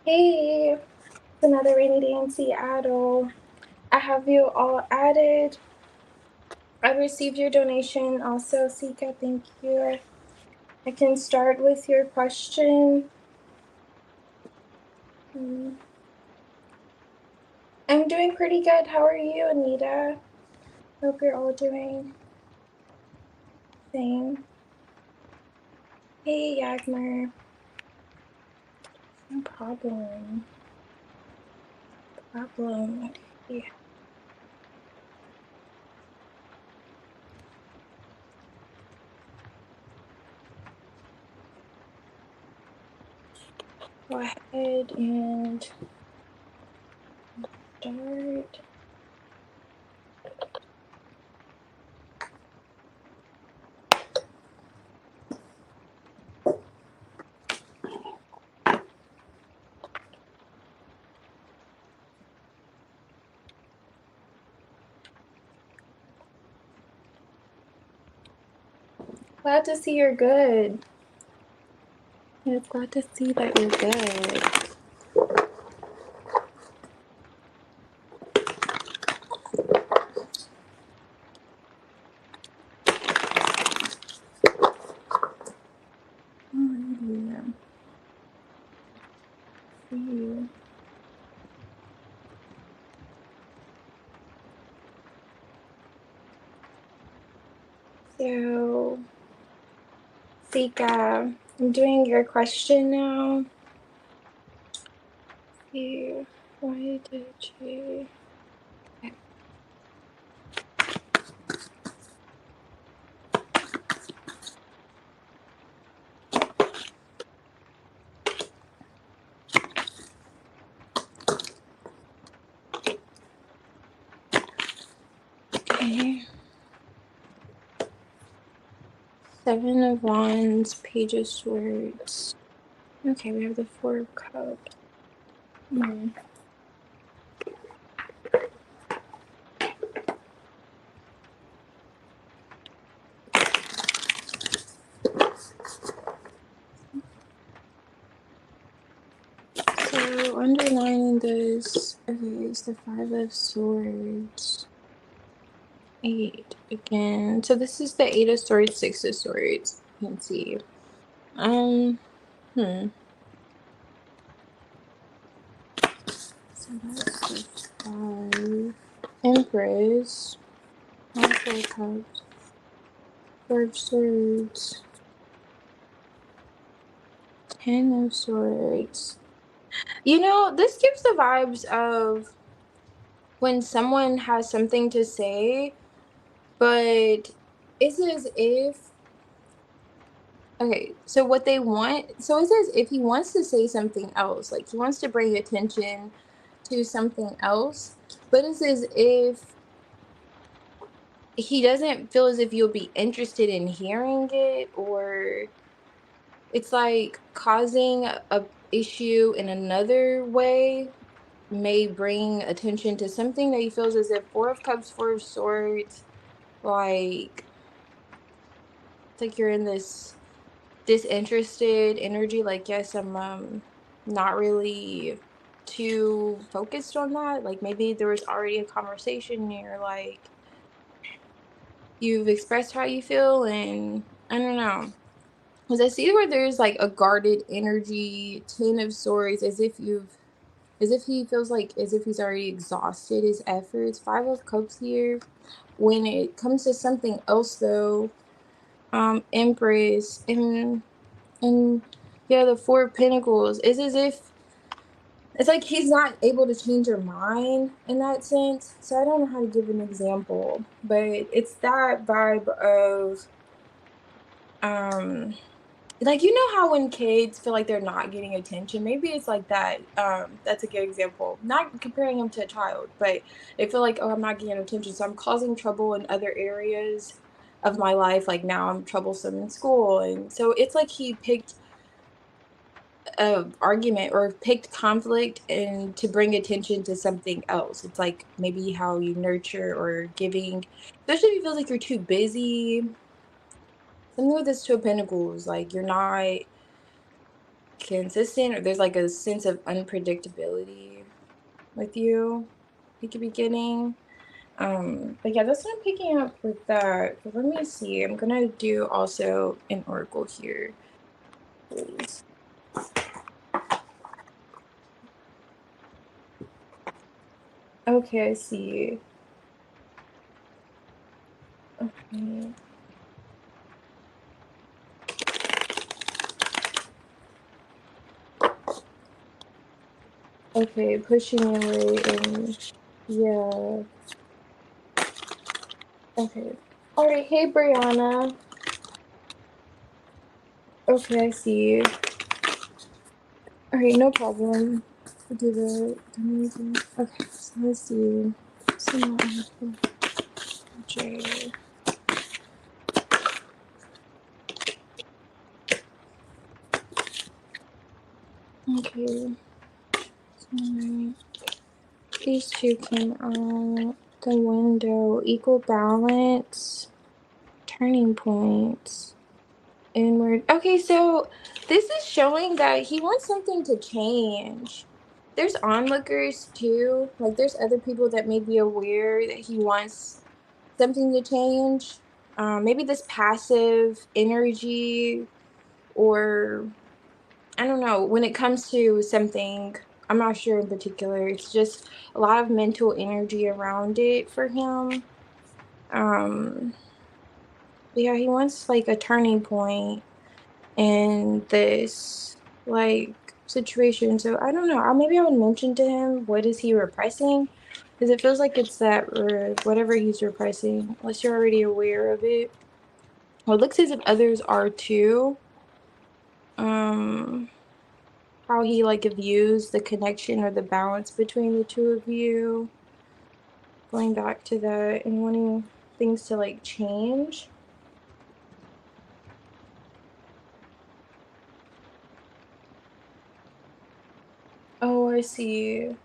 Hey, it's another rainy day in Seattle. I have you all added. I received your donation also, Sika. Thank you. I can start with your question. I'm doing pretty good. How are you, Anita? Hope you're all doing same. Hey, Yagmer. No problem. Yeah. Go ahead and start. Glad to see you're good. It's glad to see that you're good. Alrighty. See you. So, Sika, I'm doing your question now. See, why did you? Okay. Okay. Seven of Wands, Page of Swords. Okay, we have the Four of Cups. So underlining this, okay, it's the Five of Swords. 8 again. So this is the Eight of Swords, Six of Swords. You can see. So that's the 5. Empress. Four of Cups. Four of Swords. 10 of Swords. You know, this gives the vibes of when someone has something to say, but it's as if, okay, so what they want, so it's as if he wants to say something else. Like he wants to bring attention to something else, but it's as if he doesn't feel as if you'll be interested in hearing it, or it's like causing a issue in another way may bring attention to something that he feels as if Four of Cups, Four of Swords, like it's like you're in this disinterested energy. Like, yes, I'm not really too focused on that. Like maybe there was already a conversation near, like you've expressed how you feel, and I don't know. Because I see where there's like a guarded energy, Ten of Swords, as if he feels like as if he's already exhausted his efforts. Five of Cups here. When it comes to something else though, Empress and yeah, the Four of Pentacles, it's as if it's like he's not able to change your mind in that sense. So I don't know how to give an example, but it's that vibe of like, you know how when kids feel like they're not getting attention, maybe it's like that. That's a good example. Not comparing them to a child, but they feel like, oh, I'm not getting attention, so I'm causing trouble in other areas of my life. Like now I'm troublesome in school, and so it's like he picked a argument or picked conflict and to bring attention to something else. It's like maybe how you nurture or giving, especially if you feel like you're too busy. Something with this Two of Pentacles, like you're not consistent, or there's like a sense of unpredictability with you you could be getting. But yeah, that's what I'm picking up with that. But let me see. I'm gonna do also an oracle here, please. Okay, I see. Okay. Okay, pushing away and yeah. Okay. All right. Hey, Brianna. Okay, I see. All right, no problem. We'll do the amazing. Okay, so let's see. Some more J. Okay. So these two came out the window. Equal balance. Turning points. Inward. Okay, so this is showing that he wants something to change. There's onlookers too. Like there's other people that may be aware that he wants something to change. Maybe this passive energy, or I don't know. When it comes to something, I'm not sure in particular. It's just a lot of mental energy around it for him. Um, yeah, he wants like a turning point in this like situation. So I don't know. Maybe I would mention to him, what is he repressing? Because it feels like it's that whatever he's repressing, unless you're already aware of it. Well, it looks as if others are too. Um, how he like views the connection or the balance between the two of you. Going back to that and wanting things to like change. Oh, I see.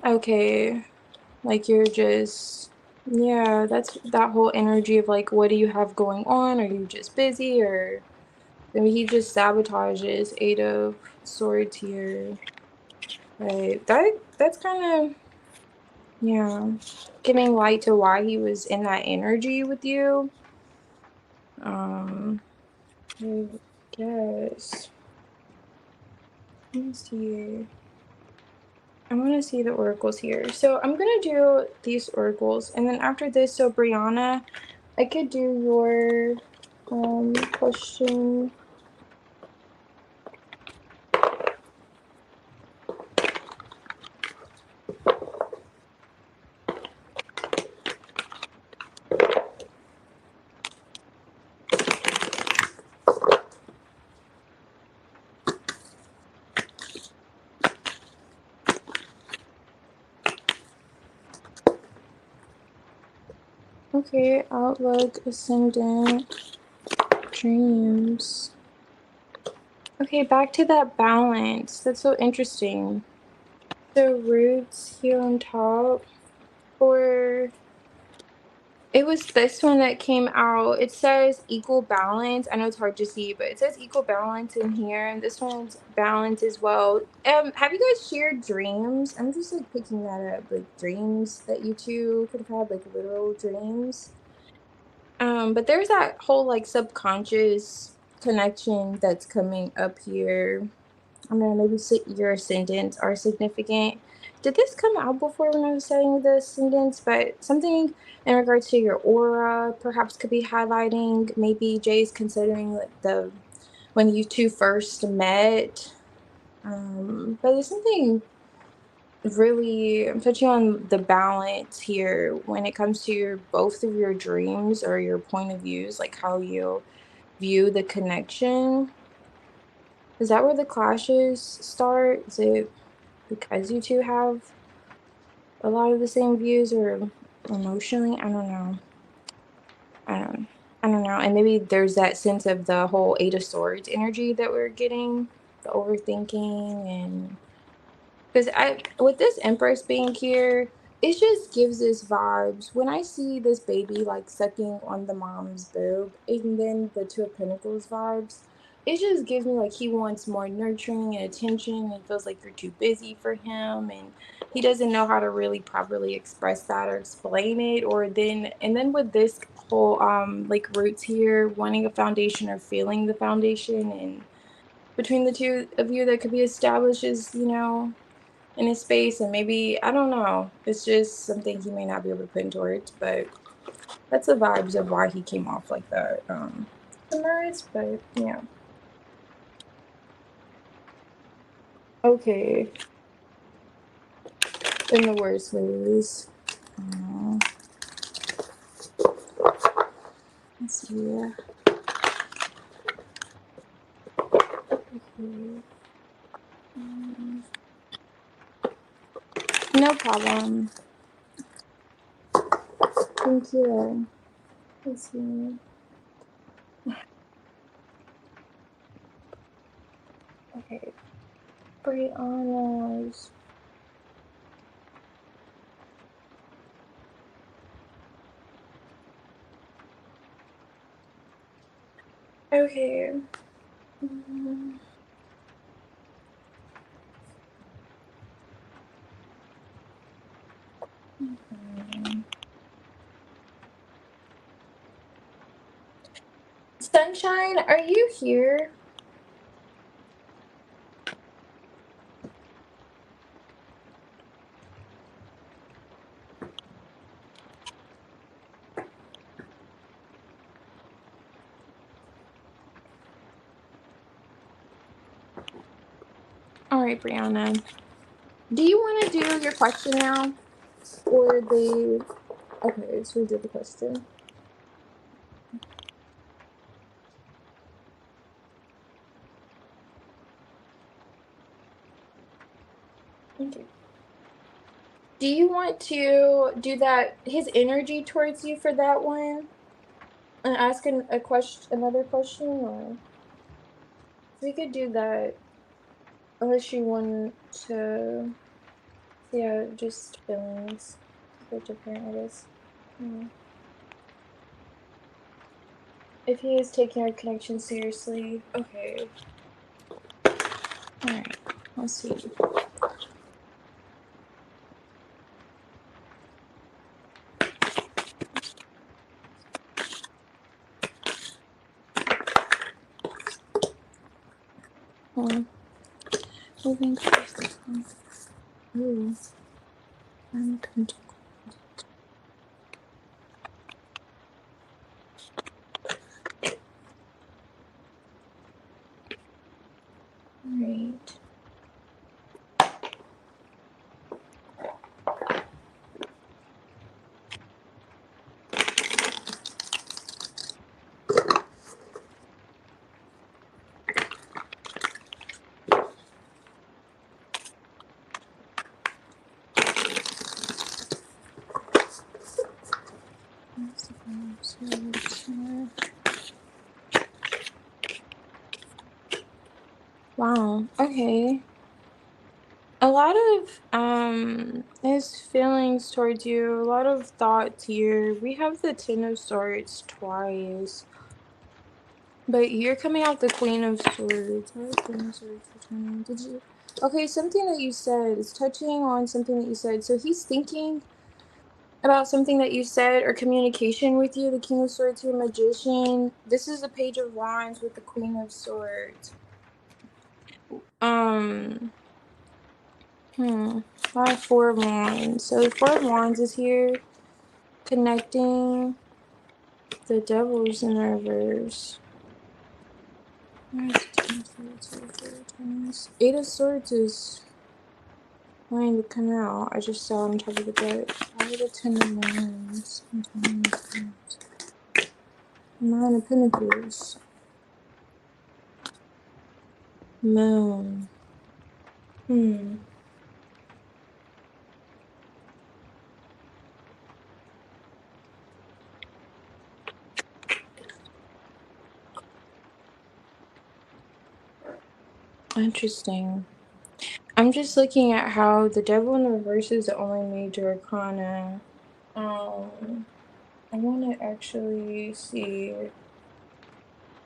Okay. Like you're just, yeah, that's that whole energy of like, what do you have going on? Are you just busy? Or maybe he just sabotages Eight of Swords here. Right. That's kind of, yeah, giving light to why he was in that energy with you. Um, I guess. Let me see. I want to see the oracles here. So I'm gonna do these oracles, and then after this, so Brianna, I could do your question. Okay, outlook, ascendant, dreams. Okay, back to that balance. That's so interesting. So roots here on top, or it was this one that came out. It says equal balance. I know it's hard to see, but it says equal balance in here, and this one's balance as well. Have you guys shared dreams? I'm just like picking that up, like dreams that you two could have had, like literal dreams. But there's that whole like subconscious connection that's coming up here. I mean, maybe your ascendants are significant. Did this come out before when I was saying the ascendants? But something in regards to your aura perhaps could be highlighting. Maybe Jay's considering like the when you two first met. But there's something really, I'm touching on the balance here when it comes to both of your dreams or your point of views, like how you view the connection. Is that where the clashes start? Is it because you two have a lot of the same views, or emotionally? I don't know. I don't I don't know. And maybe there's that sense of the whole Eight of Swords energy that we're getting, the overthinking. And because I with this Empress being here, it just gives us vibes. When I see this baby like sucking on the mom's boob, and then the Two of Pentacles vibes, it just gives me like he wants more nurturing and attention and feels like you're too busy for him, and he doesn't know how to really properly express that or explain it. Or then and then with this whole like roots here, wanting a foundation or feeling the foundation and between the two of you that could be established is, in his space. And maybe I don't know, it's just something he may not be able to put into words, but that's the vibes of why he came off like that. Summarize, but yeah. Okay. In the worst ways. Let's see. Okay. No problem. Thank you. Let's see. Okay. Great honors. Okay. Mm, mhm. Sunshine, are you here? All right, Brianna. Do you want to do your question now? Or the. Okay, so we did the question. Okay. Do you want to do that, his energy towards you for that one? And ask a question, another question, or we could do that. Unless you want to, yeah, just feelings. They're different, I guess. Hmm. If he is taking our connection seriously, okay. All right. Let's see. Hmm. Moving close to home. Ooh. I'm content. All right. Wow. Okay. A lot of his feelings towards you, a lot of thoughts here. We have the Ten of Swords twice, but you're coming out the Queen of Swords. Why is Queen of Swords returning? Did you? Okay, something that you said is touching on something that you said. So he's thinking about something that you said or communication with you. The King of Swords here, Magician. This is the Page of Wands with the Queen of Swords. Um. Why Four of Wands? So the Four of Wands is here, connecting. The Devil's in reverse. Where's Eight of Swords is wanting to come out. I just saw on top of the deck. Why the Ten of Wands? Nine of Pentacles. Moon. Interesting. I'm just looking at how the Devil in reverse is the only major arcana. I want to actually see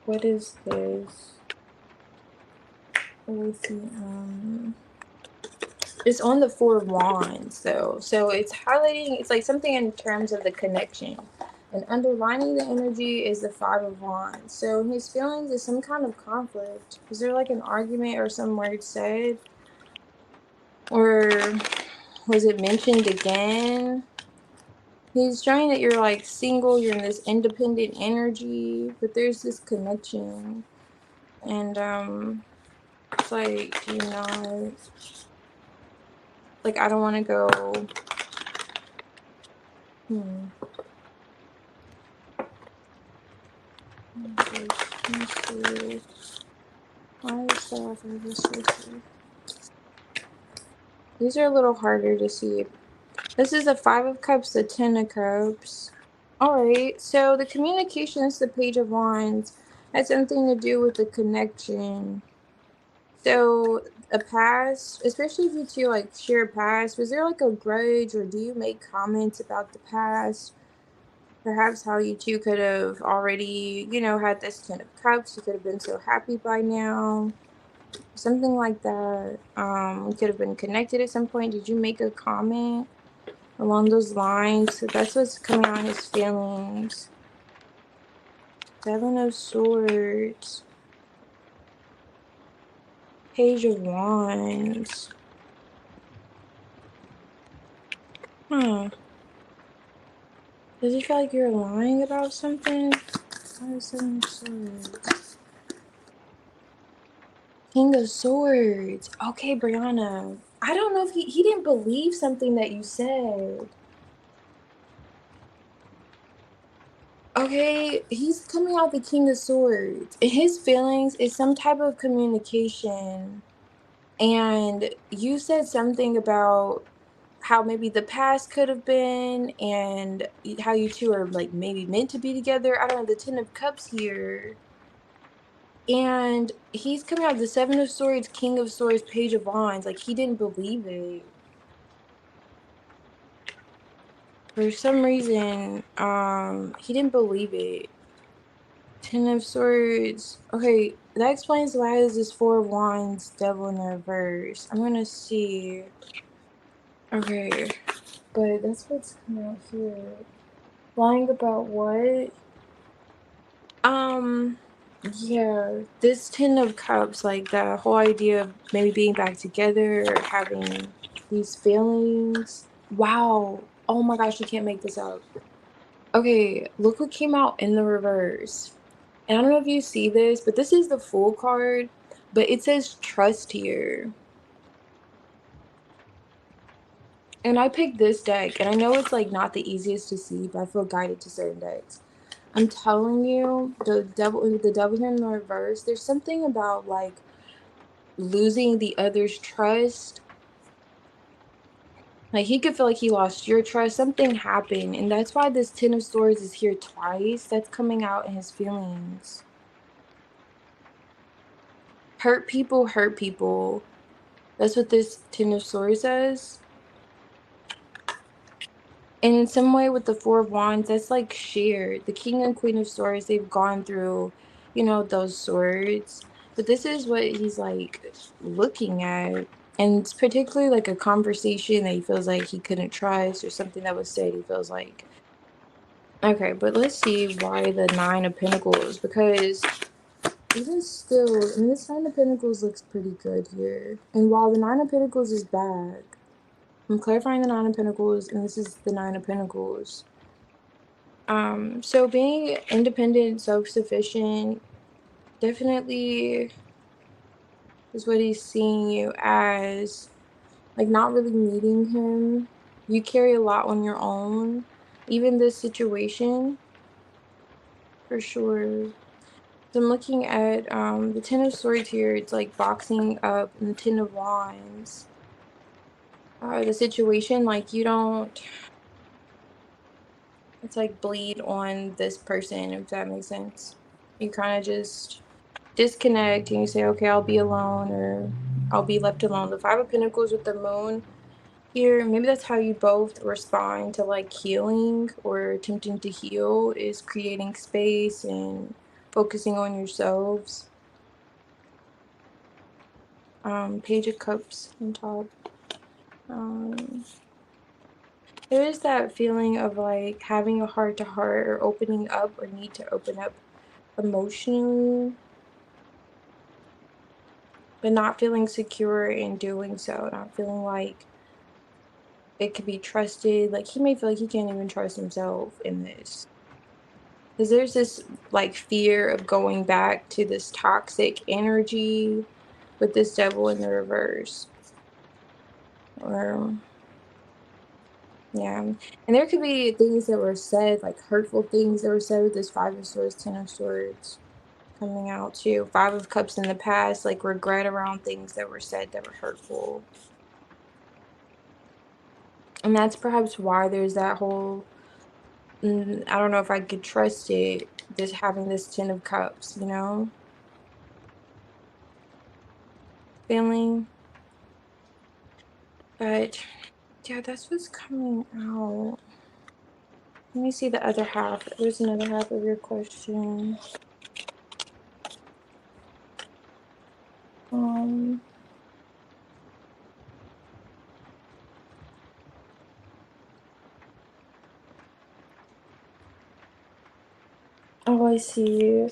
what is this. let's see. It's on the Four of Wands, though. So it's highlighting, it's like something in terms of the connection. And underlining the energy is the Five of Wands. So his feelings is some kind of conflict. Is there like an argument or some word said? Or was it mentioned again? He's showing that you're like single, you're in this independent energy, but there's this connection. And it's like, do you not, like, I don't want to go, hmm. Why is that for this person? These are a little harder to see. This is the Five of Cups, the Ten of Cups. Alright, so the communication is the Page of Wands. Has something to do with the connection. So a past, especially if you two like share a past, was there like a grudge, or do you make comments about the past? Perhaps how you two could have already, had this Ten of Cups. You could have been so happy by now. Something like that. We could have been connected at some point. Did you make a comment along those lines? So that's what's coming out his feelings. Seven of Swords. Page of Wands. Huh. Does it feel like you're lying about something? Why is Seven of Swords? King of Swords. Okay, Brianna. I don't know if he didn't believe something that you said. Okay, he's coming out the King of Swords. And his feelings is some type of communication. And you said something about how maybe the past could have been, and how you two are like maybe meant to be together. I don't know, the Ten of Cups here. And he's coming out the Seven of Swords, King of Swords, Page of Wands. Like, he didn't believe it. For some reason, he didn't believe it. Ten of Swords. Okay, that explains why there's this Four of Wands, Devil in the reverse. I'm gonna see. Okay, but that's what's coming out here. Lying about what? Um, yeah, this Ten of Cups, like the whole idea of maybe being back together, or having these feelings. Wow. Oh my gosh, you can't make this up. Okay, look what came out in the reverse. And I don't know if you see this, but this is the Fool card, but it says trust here. And I picked this deck, and I know it's like not the easiest to see, but I feel guided to certain decks. I'm telling you, the devil here in the reverse, there's something about like losing the other's trust. Like, he could feel like he lost your trust. Something happened, and that's why this Ten of Swords is here twice. That's coming out in his feelings. Hurt people hurt people. That's what this Ten of Swords says. And in some way with the Four of Wands, that's like shared. The King and Queen of Swords, they've gone through, those swords. But this is what he's like looking at. And it's particularly like a conversation that he feels like he couldn't trust, or something that was said he feels like. Okay, but let's see why the Nine of Pentacles. Because even still, I mean, this Nine of Pentacles looks pretty good here. And while the Nine of Pentacles is bad, I'm clarifying the Nine of Pentacles, and this is the Nine of Pentacles. So being independent, self-sufficient, definitely is what he's seeing you as. Like, not really needing him. You carry a lot on your own. Even this situation, for sure. So I'm looking at the Ten of Swords here. It's like boxing up, and the Ten of Wands. The situation, like, you don't, it's like bleed on this person, if that makes sense. You kind of just disconnect, and you say, okay, I'll be alone, or I'll be left alone. The Five of Pentacles with the Moon here, maybe that's how you both respond to like healing, or attempting to heal, is creating space and focusing on yourselves. Page of Cups on top. There is that feeling of like having a heart to heart or opening up or need to open up emotionally, but not feeling secure in doing so, not feeling like it could be trusted. Like he may feel like he can't even trust himself in this. Because there's this like fear of going back to this toxic energy with this devil in the reverse. Or yeah. And there could be things that were said, like hurtful things that were said with this Five of Swords, Ten of Swords coming out too. Five of Cups in the past, like regret around things that were said that were hurtful. And that's perhaps why there's that whole I don't know if I could trust it, just having this Ten of Cups, feeling. But yeah, that's what's coming out. Let me see the other half. There's another half of your question. Um, oh, I see.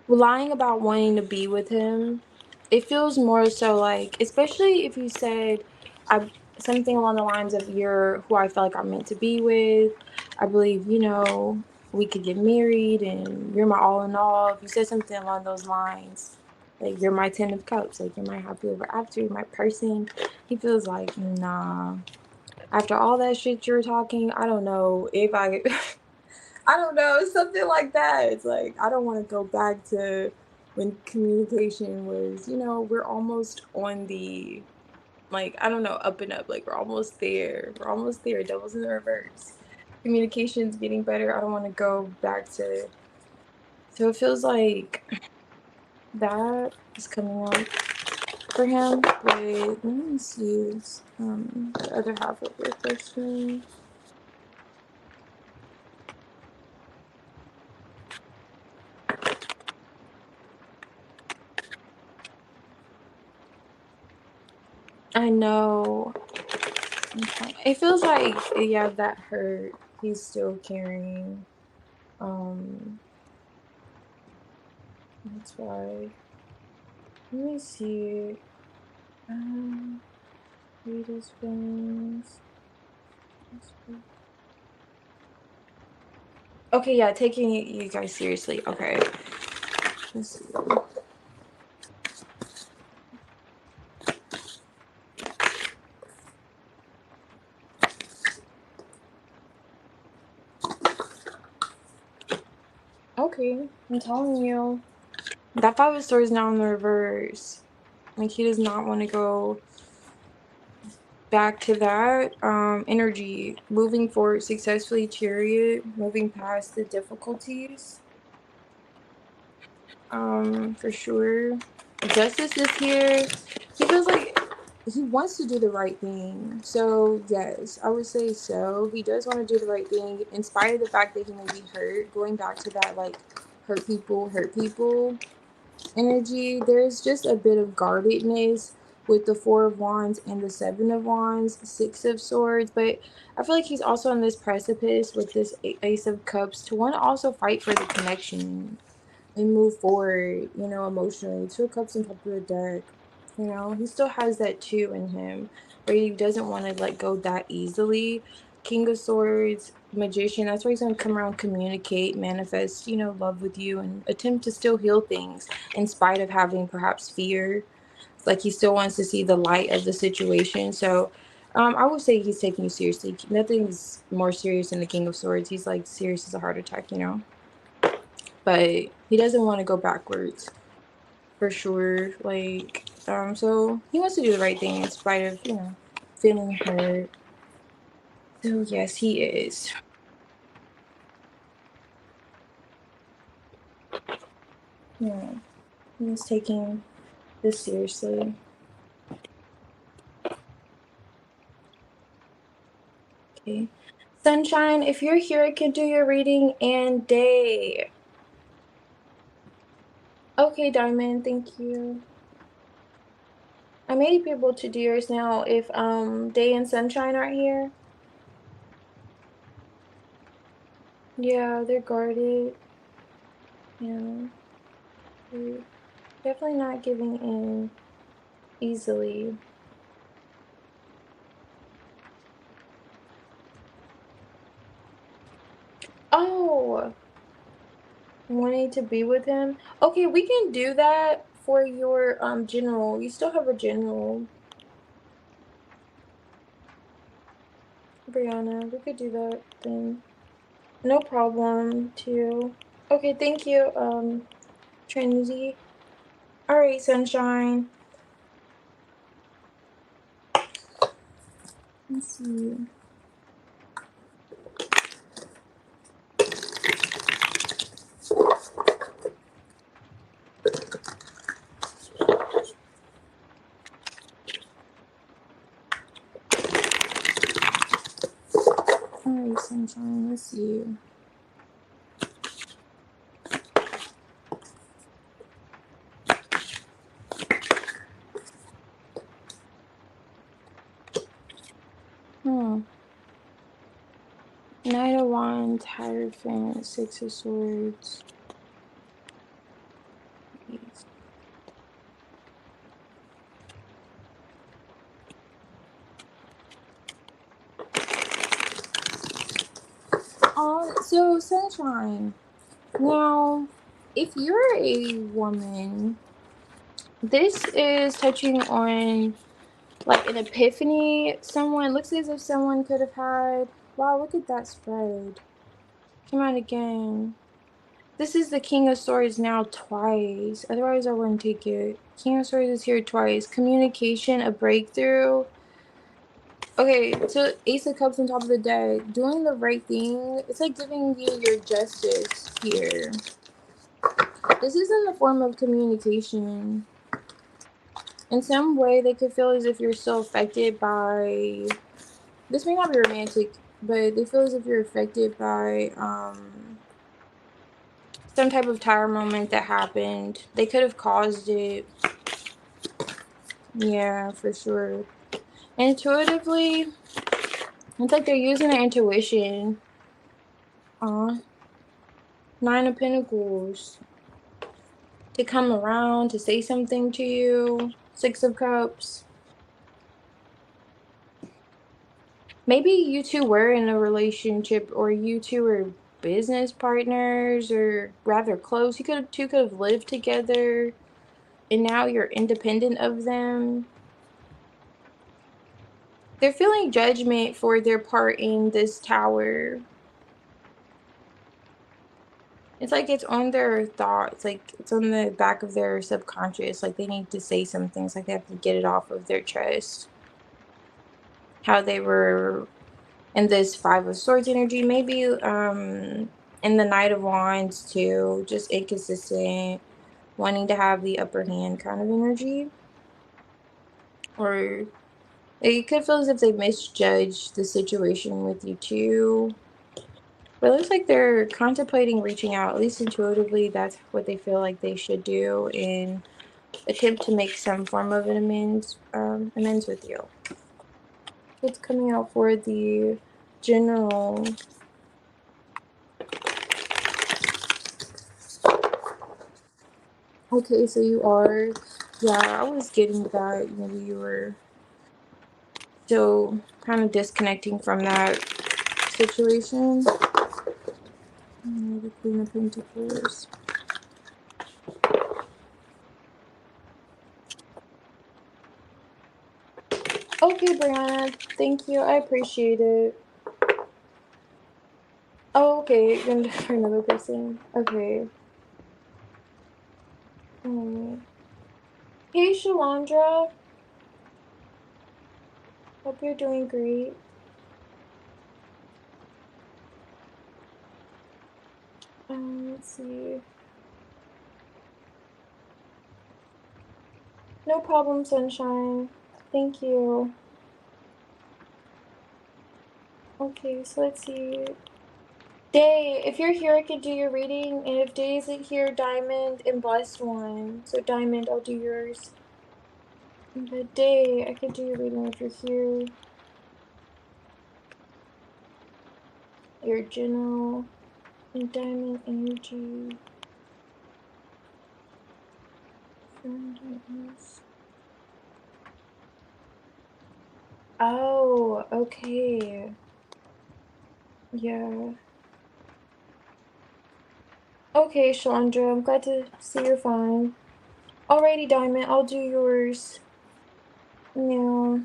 Lying about wanting to be with him, it feels more so like, especially if you said I something along the lines of you're who I feel like I'm meant to be with. I believe, we could get married and you're my all in all. If you said something along those lines, like you're my Ten of Cups, like you're my happy ever after, you're my person, he feels like, nah. After all that shit you're talking, I don't know if I I don't know, something like that. It's like, I don't want to go back to when communication was, we're almost on the, like, I don't know, up and up. Like, we're almost there. We're almost there. Devil's in the reverse. Communication's getting better. I don't want to go back to. So it feels like that is coming up for him. But let me see the other half of your question. I know. Okay. It feels like, yeah, that hurt. He's still carrying. Um, that's why. Let me see. Um, read his feelings. Okay, yeah, taking you guys seriously. Okay. Let's see. Okay, I'm telling you. That Five of Swords now in the reverse. Like he does not want to go back to that energy, moving forward successfully, chariot, moving past the difficulties, for sure. Justice is here. He feels like he wants to do the right thing, so yes, I would say so. He does want to do the right thing in spite of the fact that he may be hurt. Going back to that, like, hurt people energy, there's just a bit of guardedness with the Four of Wands and the Seven of Wands, Six of Swords. But I feel like he's also on this precipice with this Ace of Cups to want to also fight for the connection and move forward, emotionally. Two of Cups on top of the deck. He still has that two in him, where he doesn't want to let go that easily. King of Swords, Magician, that's where he's going to come around, communicate, manifest, love with you, and attempt to still heal things in spite of having perhaps fear. Like he still wants to see the light of the situation. So I would say he's taking you seriously. Nothing's more serious than the King of Swords. He's like serious as a heart attack. But he doesn't want to go backwards for sure. Like, so he wants to do the right thing in spite of, feeling hurt. So yes, he is. Yeah, he's taking this seriously. Okay. Sunshine, if you're here, I can do your reading and day. Okay, Diamond, thank you. I may be able to do yours now if Day and Sunshine aren't here. Yeah, they're guarded. Yeah, they're definitely not giving in easily. Oh, wanting to be with him. Okay, we can do that for your general. You still have a general, Brianna. We could do that then. No problem, too. Okay, thank you, Trinity. All right, Sunshine. Let's see. All right, Sunshine. Let's see. Hmm. Knight of Wands, Hierophant, Six of Swords. Yes. So Sunshine. Now, if you're a woman, this is touching on like an epiphany someone looks as if someone could have had. Wow, look at that spread. Come out again. This is the King of Swords now twice. Otherwise, I wouldn't take it. King of Swords is here twice. Communication, a breakthrough. Okay, so Ace of Cups on top of the deck. Doing the right thing. It's like giving you your justice here. This is in the form of communication. In some way, they could feel as if you're so affected by. This may not be romantic, but they feel as if you're affected by some type of tire moment that happened. They could have caused it. Yeah, for sure. Intuitively, it's like they're using their intuition. Aw. Nine of Pentacles. To come around, to say something to you. Six of Cups. Maybe you two were in a relationship, or you two were business partners, or rather close. You two could have lived together, and now you're independent of them. They're feeling judgment for their part in this tower. It's like it's on their thoughts, like it's on the back of their subconscious. Like they need to say something. It's like they have to get it off of their chest. How they were in this Five of Swords energy, maybe in the Knight of Wands too, just inconsistent, wanting to have the upper hand kind of energy. Or it could feel as if they misjudged the situation with you too. But it looks like they're contemplating reaching out, at least intuitively. That's what they feel like they should do and attempt to make some form of an amends with you. What's coming out for the general? Okay, so you are, yeah, I was getting that maybe you were still kind of disconnecting from that situation. The Queen of Pentacles. Okay, Brianna, thank you. I appreciate it. Oh, okay, then for another person. Okay. Hey, Shalandra. Hope you're doing great. Let's see. No problem, Sunshine. Thank you. Okay, so let's see. Day, if you're here, I could do your reading, and if Day isn't here, Diamond and Blessed one. So Diamond, I'll do yours. But Day, I could do your reading if you're here. Your general and Diamond energy. Oh, okay. Yeah. Okay, Chandra, I'm glad to see you're fine. Alrighty, Diamond, I'll do yours. Yeah.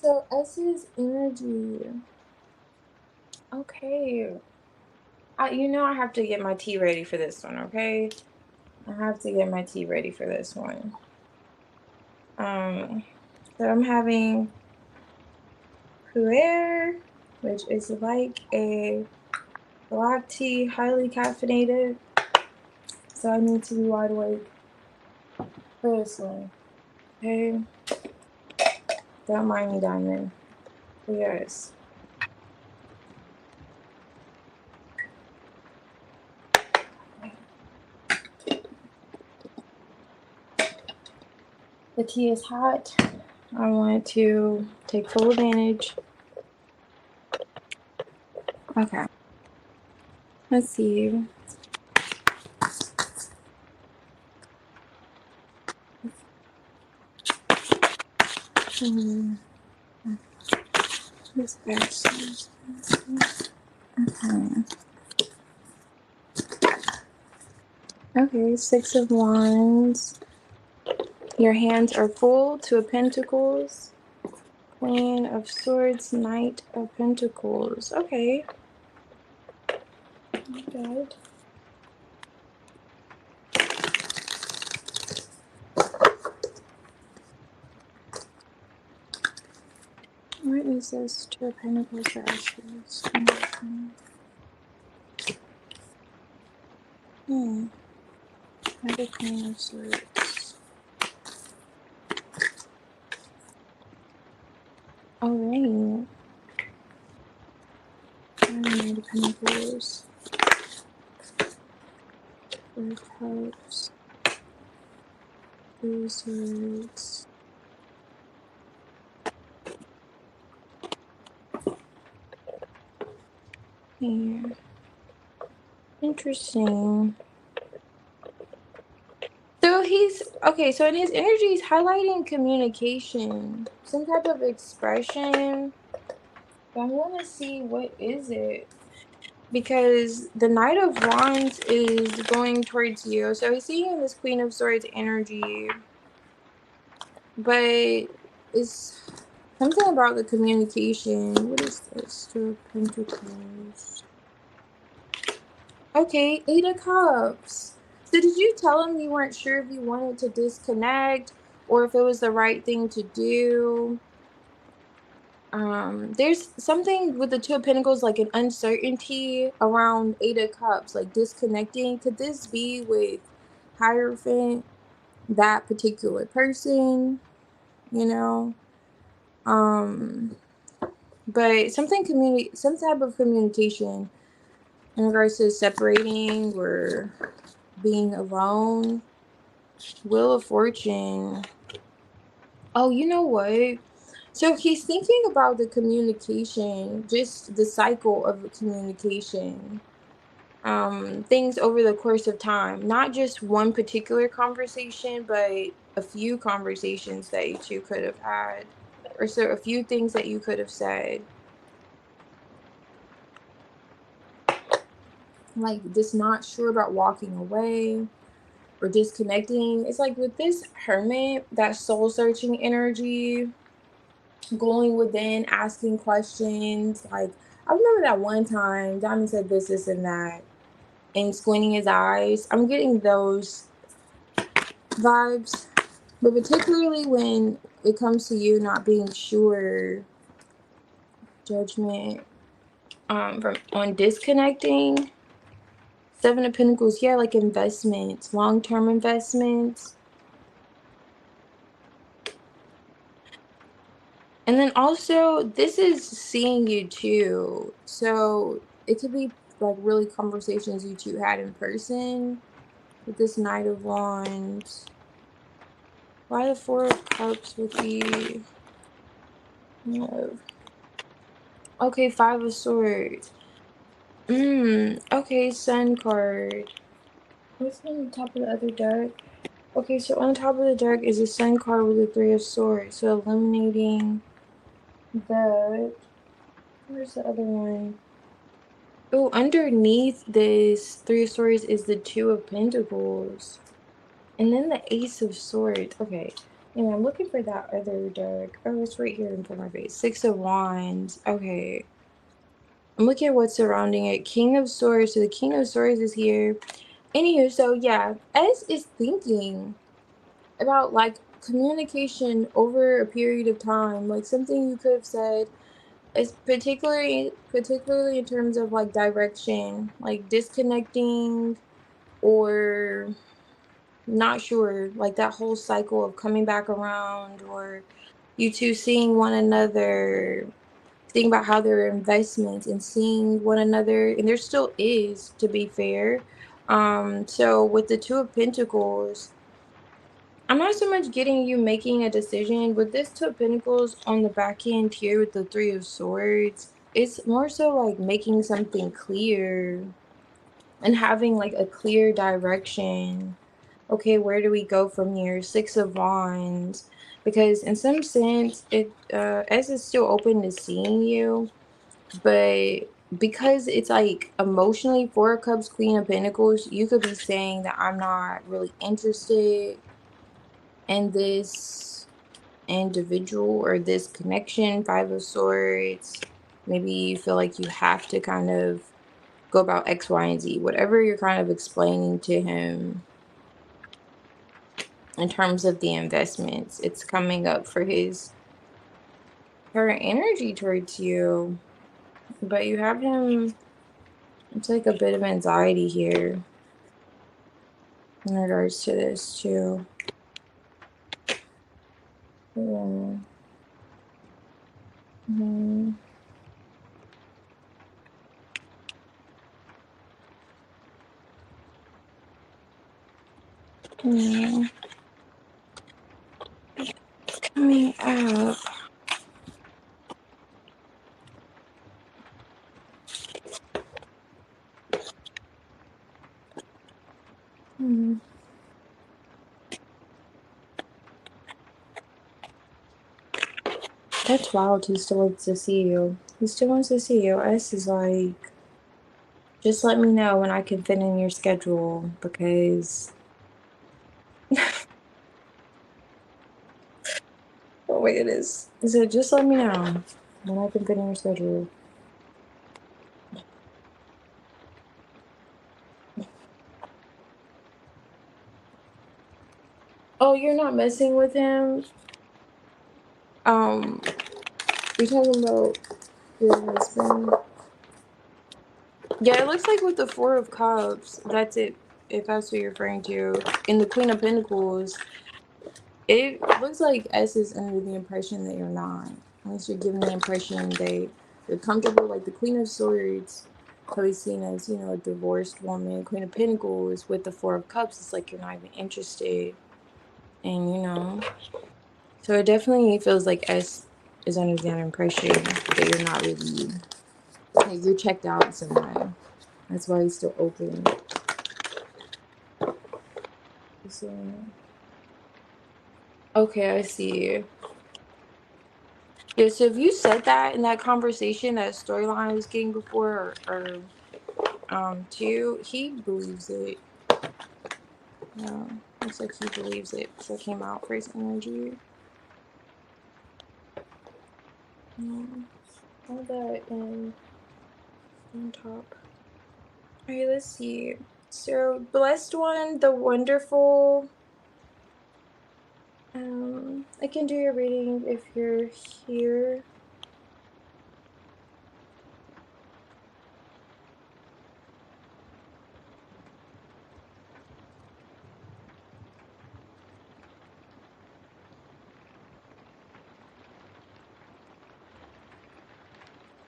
So S's energy. Okay. I have to get my tea ready for this one, okay? I have to get my tea ready for this one. So I'm having Pu-erh, which is like a black tea, highly caffeinated. So I need to be wide awake for this one. Okay. Don't mind me, Diamond. Yes. The tea is hot. I want to take full advantage. Okay. Let's see. This verse. Okay. Okay, Six of Wands. Your hands are full. Two of Pentacles. Queen of Swords. Knight of Pentacles. Okay. Good. What is this? Two of Pentacles for Ashes. Another Queen of Swords. Alright. Knight of Pentacles. Four of Cups. Two of Swords. Here. Interesting. So he's okay, so in his energy, he's highlighting communication, some type of expression. But I want to see what is it, because the Knight of Wands is going towards you. So he's seeing this Queen of Swords energy, but it's something about the communication. What is this? Two of Pentacles. Okay, Eight of Cups. So did you tell him you weren't sure if you wanted to disconnect or if it was the right thing to do? There's something with the Two of Pentacles, like an uncertainty around Eight of Cups, like disconnecting. Could this be with Hierophant, that particular person? You know? But some type of communication in regards to separating or being alone. Wheel of Fortune. Oh, you know what? So he's thinking about the communication, just the cycle of the communication. Things over the course of time, not just one particular conversation, but a few conversations that you two could have had, or so a few things that you could have said. Like just not sure about walking away or disconnecting. It's like with this Hermit, that soul searching energy, going within, asking questions. Like I remember that one time Diamond said this, and that, and squinting his eyes. I'm getting those vibes, but particularly when it comes to you not being sure, judgment, from on disconnecting. Seven of Pentacles, yeah, like investments, long-term investments. And then also, this is seeing you too. So it could be like really conversations you two had in person with this Knight of Wands. Why the Four of Cups with the no. Okay, Five of Swords. Okay, Sun card. What's on the top of the other deck? Okay, so on top of the deck is a Sun card with the Three of Swords. So eliminating that. Where's the other one? Oh, underneath this Three of Swords is the Two of Pentacles. And then the Ace of Swords. Okay. And I'm looking for that other deck. Oh, it's right here in front of my face. Six of Wands. Okay. I'm looking at what's surrounding it. King of Swords. So the King of Swords is here. Anywho, so yeah, S is thinking about like communication over a period of time. Like something you could have said. It's particularly in terms of like direction, like disconnecting or not sure, like that whole cycle of coming back around, or you two seeing one another, thinking about how there are investments and seeing one another, and there still is, to be fair. So with the Two of Pentacles, I'm not so much getting you making a decision. With this Two of Pentacles on the back end here with the Three of Swords, it's more so like making something clear and having like a clear direction. Okay, where do we go from here? Six of Wands. Because in some sense, it S is still open to seeing you, but because it's like emotionally Four of Cups, Queen of Pentacles, you could be saying that I'm not really interested in this individual or this connection. Five of Swords. Maybe you feel like you have to kind of go about X, Y, and Z. Whatever you're kind of explaining to him in terms of the investments, it's coming up for his current energy towards you. But you have him, it's like a bit of anxiety here in regards to this too. Yeah. Mhm. Yeah. Coming up. Hmm. That's wild. He still wants to see you. He still wants to see you. S is like, just let me know when I can fit in your schedule, because oh wait, it is. He said, just let me know when I can fit in your schedule. Oh, you're not messing with him? Um, you're talking about your husband? Yeah, it looks like with the Four of Cups, that's it. If that's what you're referring to. In the Queen of Pentacles, it looks like S is under the impression that you're not. Unless you're giving the impression that you're comfortable. Like the Queen of Swords, probably seen as, you know, a divorced woman. Queen of Pentacles with the Four of Cups, it's like you're not even interested. And, you know, so it definitely feels like S is under that impression that you're not really, like you're checked out in some way. That's why he's still open. So, okay, I see. Yeah, so if you said that in that conversation, that storyline I was getting before, or too, he believes it. Yeah, looks like he believes it. So it came out for his energy. All that and on top. Alright, let's see. So, blessed one, the wonderful. I can do your reading if you're here.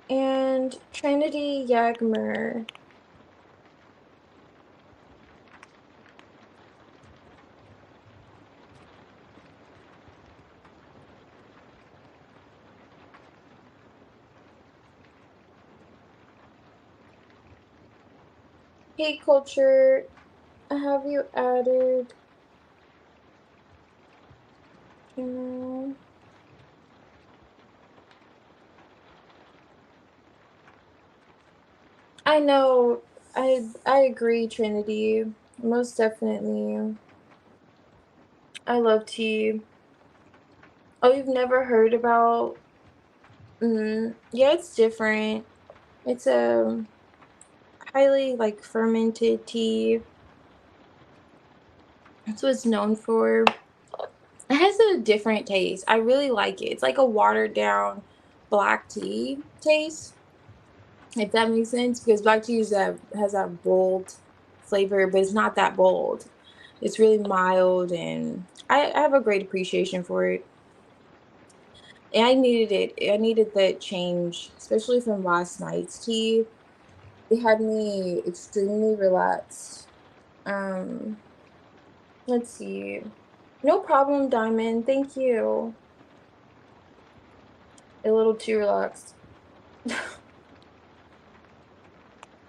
And Trinity Yagmer. Hey Culture, have you added? Um, I know. I agree, Trinity. Most definitely. I love tea. Oh, you've never heard about? Yeah, it's different. It's a highly like fermented tea. That's what it's known for. It has a different taste. I really like it. It's like a watered down black tea taste, if that makes sense. Because black tea has that bold flavor, but it's not that bold. It's really mild, and I have a great appreciation for it. And I needed it. I needed that change, especially from last night's tea. It had me extremely relaxed. Um, let's see. No problem, Diamond. Thank you. A little too relaxed.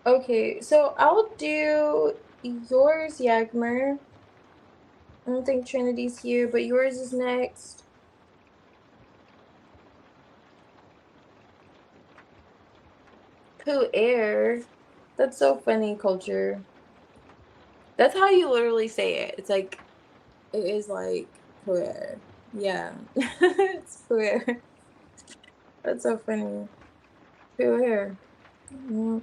Okay, so I'll do yours, Yagmer. I don't think Trinity's here, but yours is next. Pu-erh. That's so funny, Culture. That's how you literally say it. It's like, it is like Pu-erh. Yeah. It's Pu-erh. That's so funny. Pu-erh. Mm,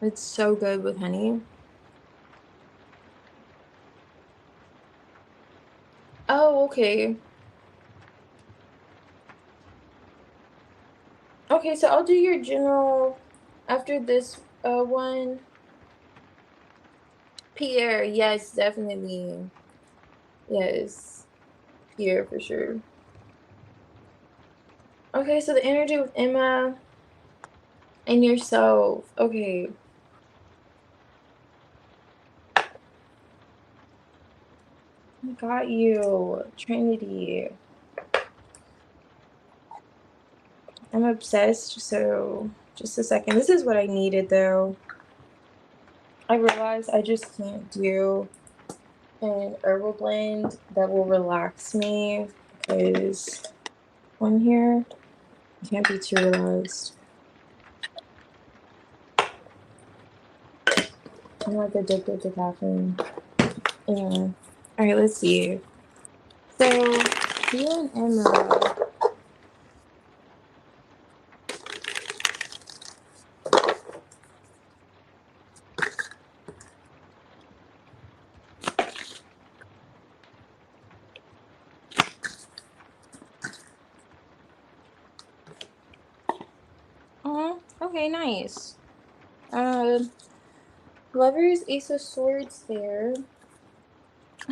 it's so good with honey. Oh, okay. Okay, so I'll do your general after this one. Pierre, yes, definitely. Yes, Pierre for sure. Okay, so the energy with Emma and yourself. Okay. Got you, Trinity. I'm obsessed, so just a second. This is what I needed though. I realized I just can't do an herbal blend that will relax me because one here, you can't be too relaxed. I'm like addicted to caffeine. Anyway. Alright, let's see. So you and Emma. Okay, nice. Uh, Lovers, Ace of Swords there.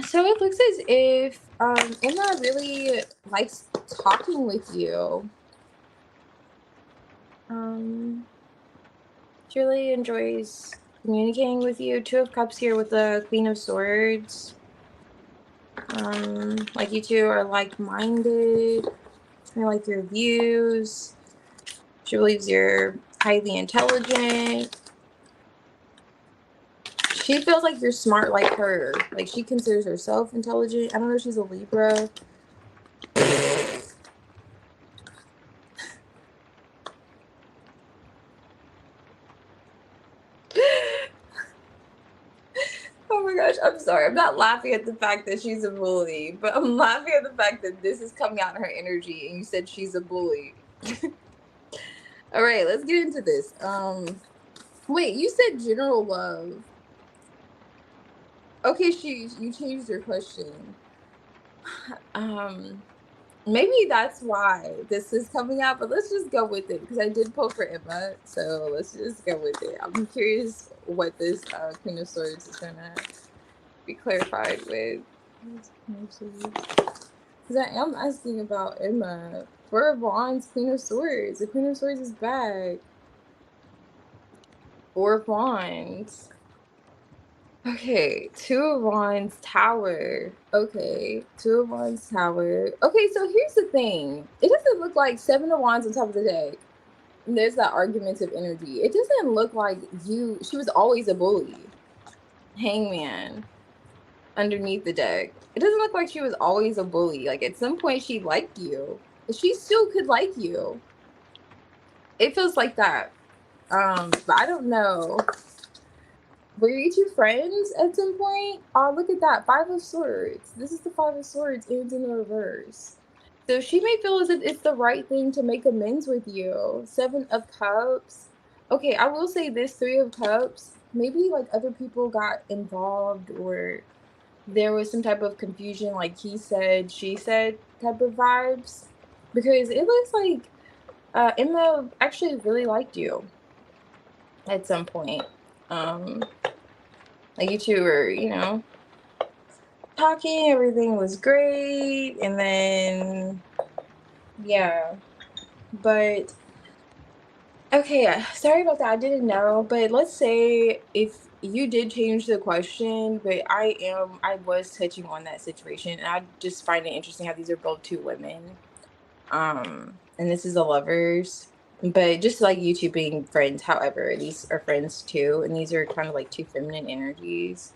So it looks as if Emma really likes talking with you. Um, she really enjoys communicating with you. Two of Cups here with the Queen of Swords. Like you two are like-minded. I like your views. She believes you're highly intelligent. She feels like you're smart like her. Like she considers herself intelligent. I don't know if she's a Libra. Oh my gosh, I'm sorry. I'm not laughing at the fact that she's a bully, but I'm laughing at the fact that this is coming out in her energy and you said she's a bully. All right, let's get into this. Wait, you said general love. Okay, you changed your question. Maybe that's why this is coming out, but let's just go with it because I did pull for Emma, so let's just go with it. I'm curious what this Queen of Swords is gonna be clarified with. Because I am asking about Emma. Four of Wands, Queen of Swords. The Queen of Swords is back. Four of Wands. Okay, Two of Wands, Tower. Okay, Two of Wands, Tower. Okay, so here's the thing. It doesn't look like Seven of Wands on top of the deck. And there's that argumentative energy. It doesn't look like she was always a bully. Hangman underneath the deck. It doesn't look like she was always a bully. Like, at some point, she liked you. She still could like you. It feels like that. But I don't know. Were you two friends at some point? Oh, look at that. Five of Swords. This is the Five of Swords, and it's in the reverse. So she may feel as if it's the right thing to make amends with you. Seven of Cups. Okay, I will say this. Three of Cups. Maybe, like, other people got involved, or there was some type of confusion, like he said, she said type of vibes. Because it looks like Emma actually really liked you at some point. Like, you two were, talking, everything was great, and then, yeah. But, okay, sorry about that, I didn't know, but let's say if you did change the question, but I was touching on that situation, and I just find it interesting how these are both two women. And this is the Lovers. But just like you two being friends, however, these are friends too, and these are kind of like two feminine energies.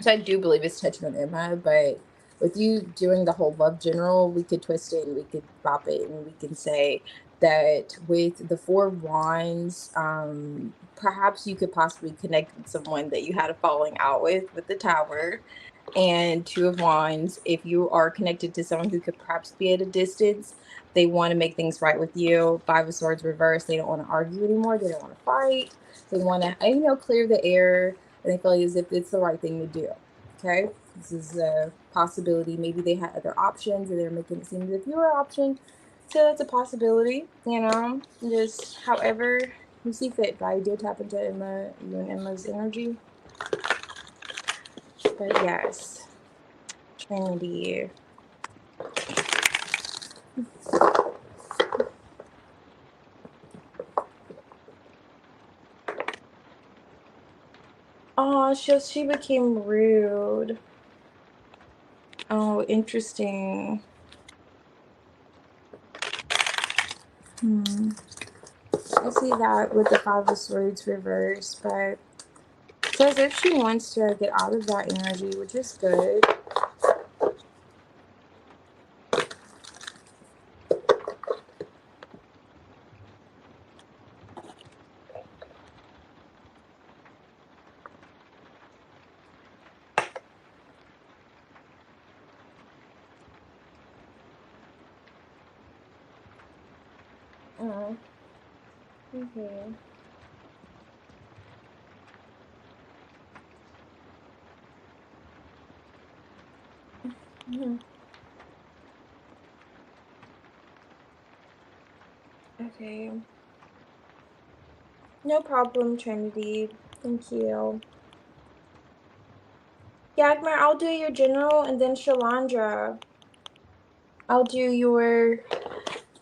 So I do believe it's touching on Emma, but with you doing the whole love general, we could twist it and we could bop it and we can say that with the Four of Wands, perhaps you could possibly connect with someone that you had a falling out with the Tower. And Two of Wands, if you are connected to someone who could perhaps be at a distance, they want to make things right with you. Five of Swords reverse, they don't want to argue anymore, they don't want to fight, they want to clear the air, and they feel as if it's the right thing to do. Okay, this is a possibility. Maybe they had other options and they're making it seem as if you were an option, so that's a possibility. Just however you see fit. But I did tap into you and Emma's energy. But yes, Trinity. Oh, she became rude. Oh, interesting. I see that with the Five of Swords reverse, but it's as if she wants to get out of that energy, which is good. Oh, okay. Okay. No problem, Trinity. Thank you. Yagmar, I'll do your general, and then Shalandra, I'll do your,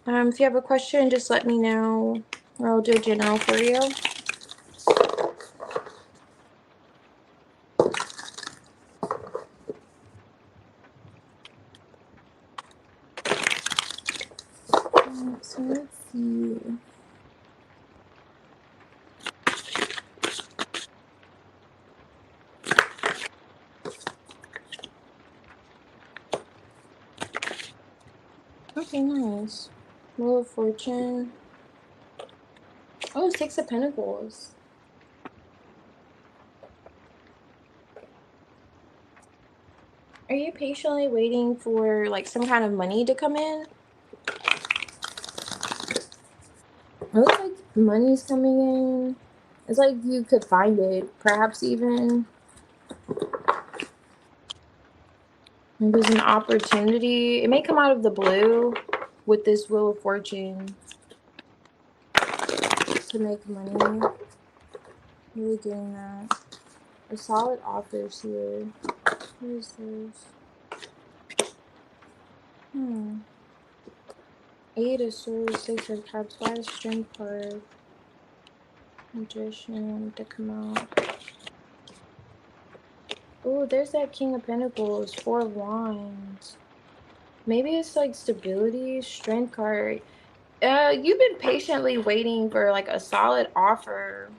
if you have a question, just let me know, or I'll do a general for you. So let's see. Okay, nice. Wheel of Fortune. Oh, Six of Pentacles. Are you patiently waiting for, like, some kind of money to come in? It looks like money's coming in. It's like you could find it, perhaps even. There's an opportunity. It may come out of the blue with this Wheel of Fortune to make money. Really getting that. A solid offers here. What is this? 𝙿𝚛𝚒𝚒𝚑𝚗𝚒𝚑, 6 of Cups, 5 Strength card, Magician to come out. Oh, there's that King of Pentacles, 4 of Wands. Maybe it's like stability, Strength card. You've been patiently waiting for like a solid offer.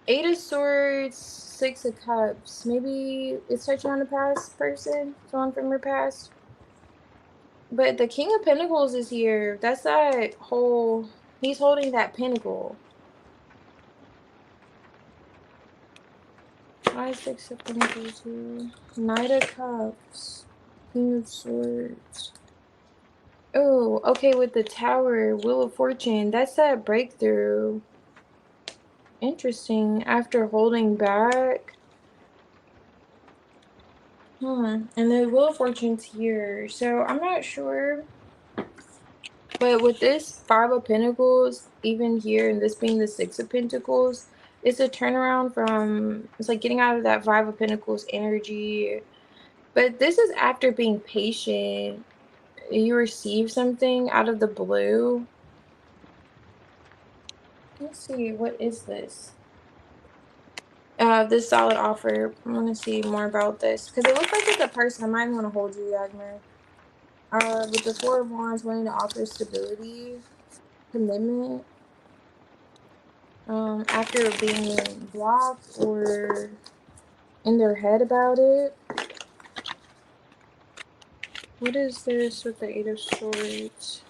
8 of Swords, 6 of Cups. Maybe it's touching on a past person, someone from your past. But the King of Pentacles is here. That's that whole, he's holding that pentacle. 5, 6 of Pentacles here. Knight of Cups. King of Swords. Oh, okay, with the Tower, Wheel of Fortune. That's that breakthrough. Interesting. After holding back. And the Wheel of Fortune's here. So I'm not sure. But with this 5 of Pentacles, even here, and this being the 6 of Pentacles, it's a turnaround from, it's like getting out of that 5 of Pentacles energy. But this is after being patient. You receive something out of the blue. Let's see, what is this? This solid offer. I want to see more about this because it looks like it's a person. I might want to hold you, Yagmer. With the 4 of Wands, wanting to offer stability, commitment. After being blocked or in their head about it. What is this with the 8 of Swords?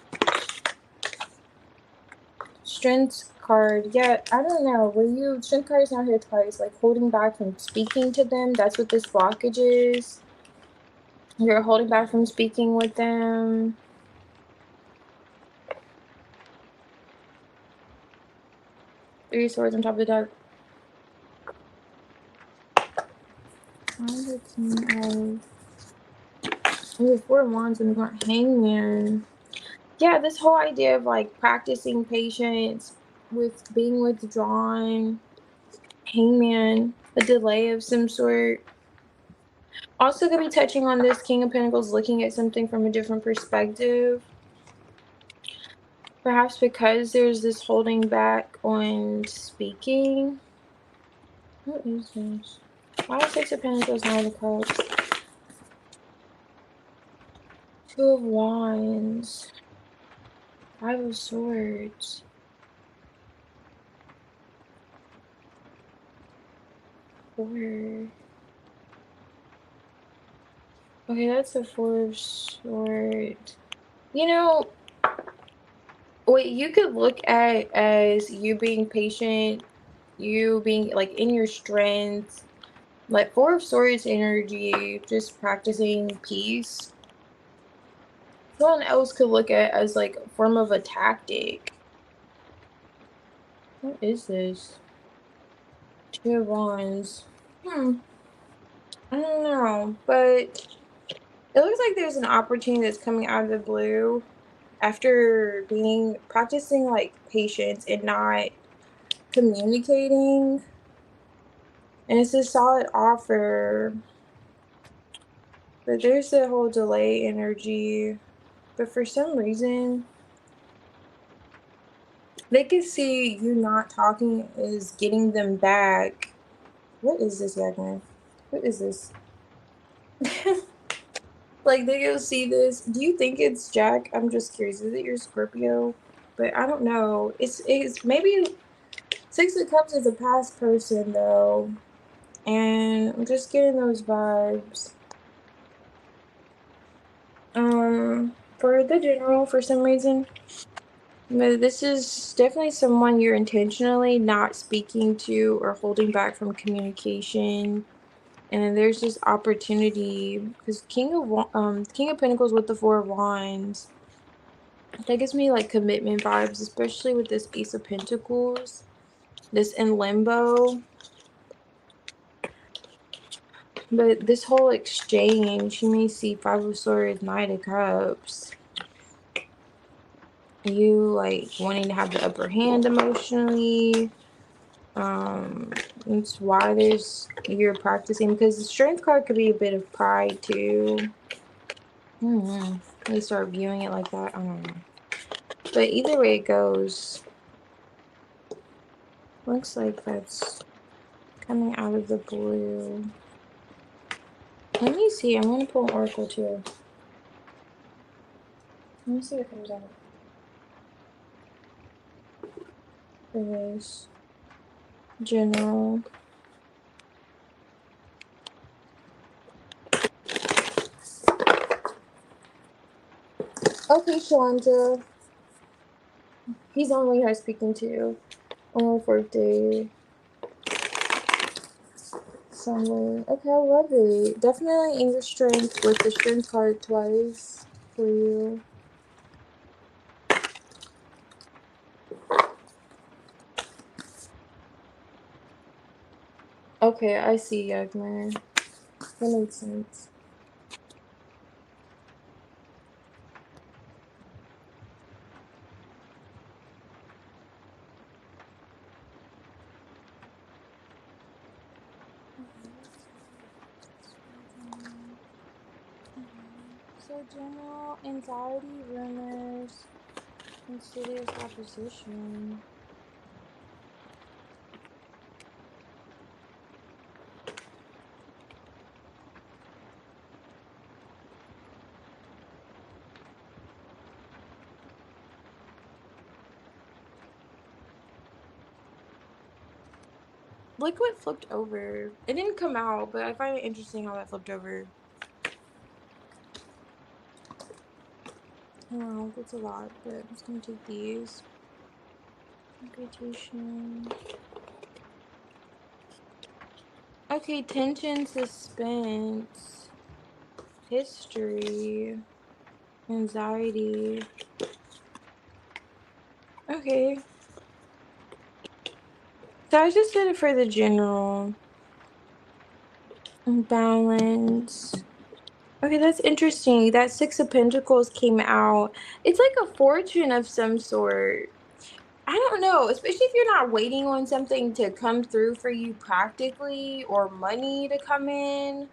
Strength card. Yeah, I don't know. Strength card is not here twice. Like holding back from speaking to them. That's what this blockage is. You're holding back from speaking with them. Three Swords on top of the deck. The 4 of Wands and we got Hangman. Yeah, this whole idea of like practicing patience with being withdrawn. Hangman, a delay of some sort. Also could be touching on this King of Pentacles, looking at something from a different perspective. Perhaps because there's this holding back on speaking. What is this? Why is 6 of Pentacles, 9 of Cups? 2 of Wands. 5 of Swords. 4. Okay, that's a 4 of Swords. You know, what you could look at as you being patient, you being like in your strength, like 4 of Swords energy, just practicing peace. Someone else could look at as like a form of a tactic. What is this? 2 of Wands. I don't know, but it looks like there's an opportunity that's coming out of the blue after practicing like patience and not communicating. And it's a solid offer. But there's the whole delay energy. But for some reason, they could see you not talking is getting them back. What is this, Yagner? What is this? Like, they go see this. Do you think it's Jack? I'm just curious. Is it your Scorpio? But I don't know. It's maybe 6 of Cups is a past person, though. And I'm just getting those vibes. For the general, for some reason. But this is definitely someone you're intentionally not speaking to or holding back from communication. And then there's this opportunity because King of Pentacles with the 4 of Wands. That gives me like commitment vibes, especially with this Ace of Pentacles. This in limbo. But this whole exchange, you may see Five of Swords, Knight of Cups. You like wanting to have the upper hand emotionally. That's why you're practicing, because the Strength card could be a bit of pride too. They start viewing it like that. I don't know. But either way it goes, looks like that's coming out of the blue. Let me see. I'm gonna pull an oracle too. Let me see what comes out for this. General. Okay, Shalanta. He's the only one you are speaking to on her birthday. Somewhere. Okay, I love it. Definitely in your strength with the strength card twice for you. Okay, I see, Yagmar. That makes sense. So general anxiety, rumors, insidious opposition. Look what flipped over. It didn't come out, but I find it interesting how that flipped over. Oh, that's a lot, but I'm just gonna take these. Reputation. Okay, tension, suspense, history, anxiety. Okay. So I just did it for the general. Balance. Okay, that's interesting. That Six of Pentacles came out. It's like a fortune of some sort. I don't know, especially if you're not waiting on something to come through for you practically, or money to come in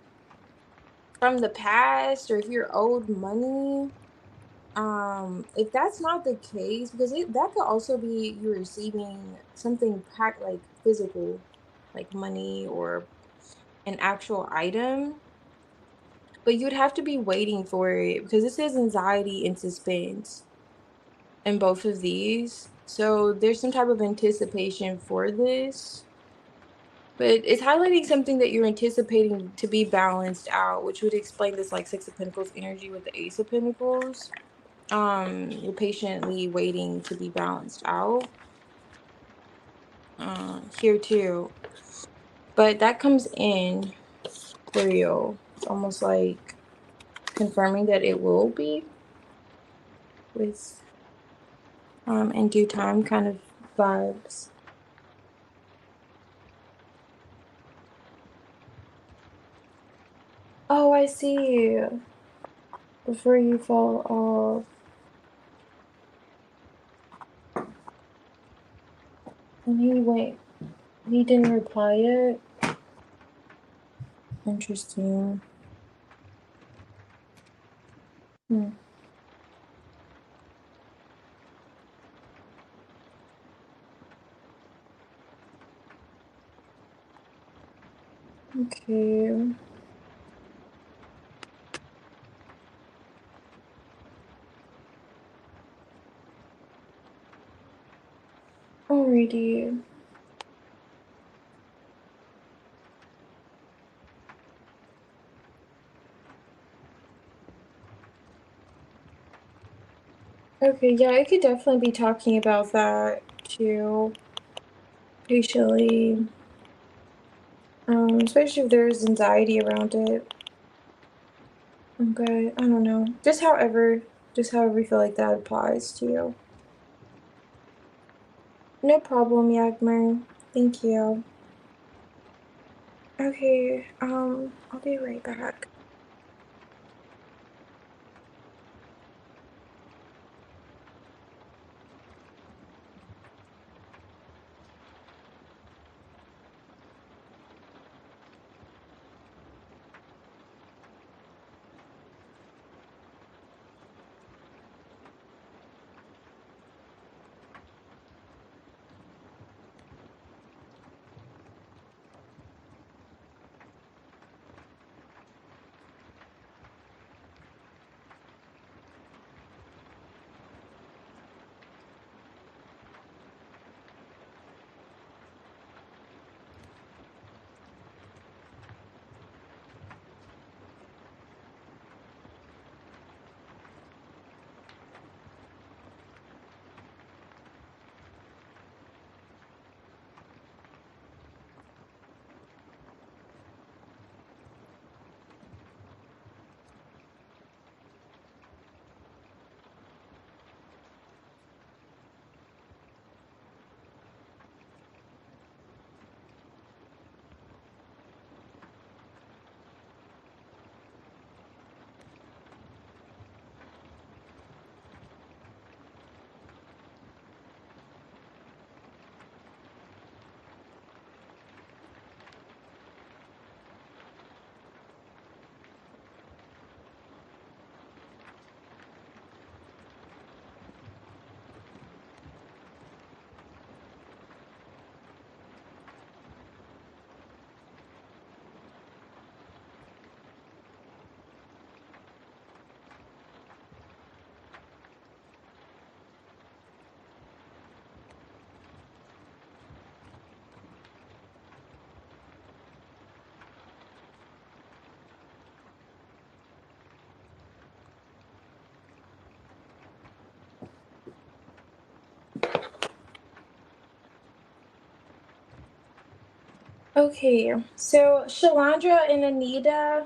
from the past, or if you're owed money. If that's not the case, because that could also be you receiving something like physical, like money or an actual item. But you'd have to be waiting for it, because it says anxiety and suspense in both of these. So there's some type of anticipation for this. But it's highlighting something that you're anticipating to be balanced out, which would explain this like Six of Pentacles energy with the Ace of Pentacles. You're patiently waiting to be balanced out. Here too. But that comes in for you. It's almost like confirming that it will be with in due time kind of vibes. Oh, I see. Before you fall off. And he didn't reply yet? Interesting. Hmm. Okay. Alrighty. Okay, yeah, I could definitely be talking about that too. Patiently. Especially if there's anxiety around it. Okay, I don't know. Just however you feel like that applies to you. No problem, Yagmer. Thank you. Okay, I'll be right back. Okay, so Shalandra and Anita.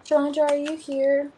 Shalandra, are you here?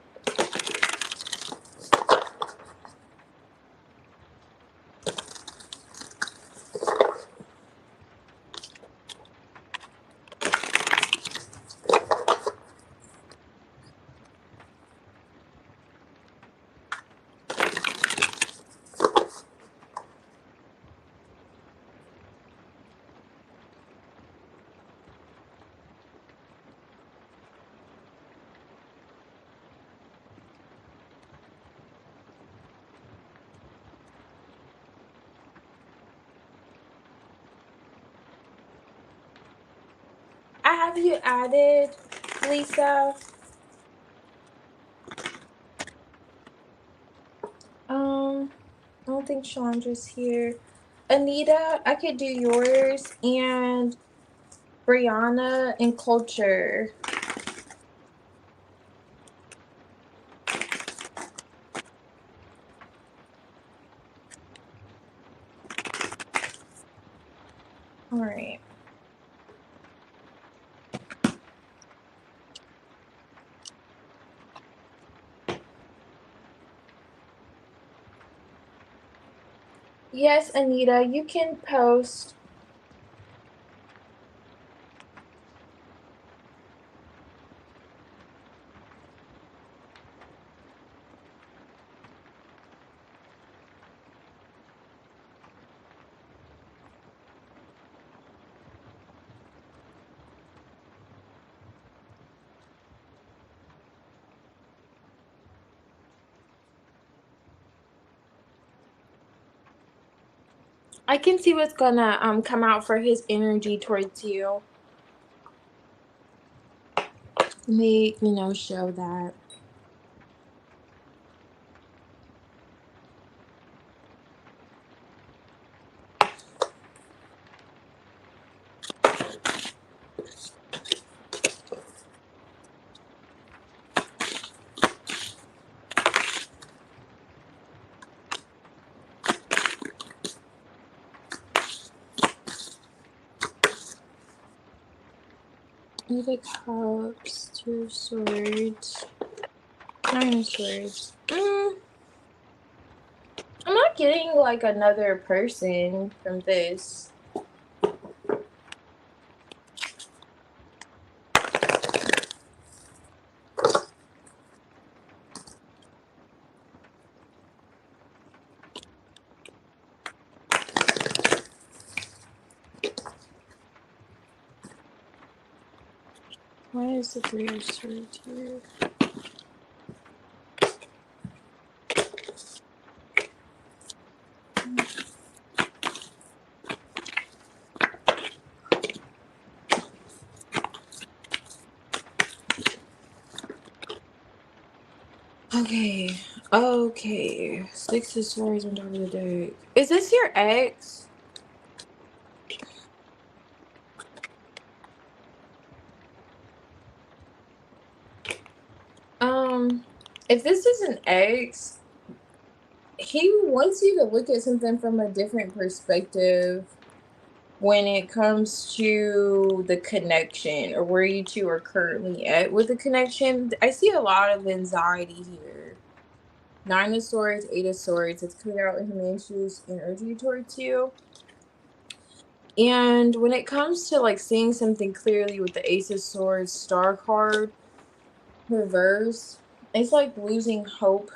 I have you added, Lisa. I don't think Shalandra's here. Anita, I could do yours, and Brianna and Culture. All right. Yes, Anita, you can post. I can see what's gonna come out for his energy towards you. Make, show that. Eight of Cups, Two of Swords, Nine of Swords. I'm not getting like another person from this. Why is the Three of Swords here? Okay. Okay. Six of Swords on top of the deck. Is this your ex? If this is an ex, he wants you to look at something from a different perspective when it comes to the connection or where you two are currently at with the connection. I see a lot of anxiety here. Nine of Swords, Eight of Swords. It's coming out in Himanshu's energy towards you. And when it comes to like seeing something clearly with the Ace of Swords star card reverse, it's like losing hope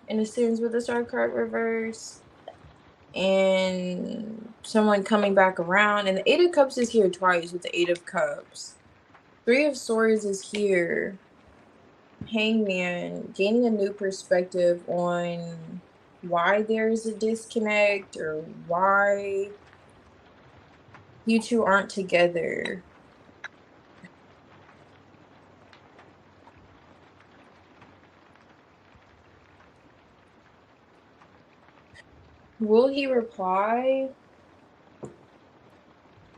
in a sense with the star card reverse. And someone coming back around. And the Eight of Cups is here twice with the Eight of Cups. Three of Swords is here. Hangman, gaining a new perspective on why there's a disconnect or why you two aren't together. Will he reply?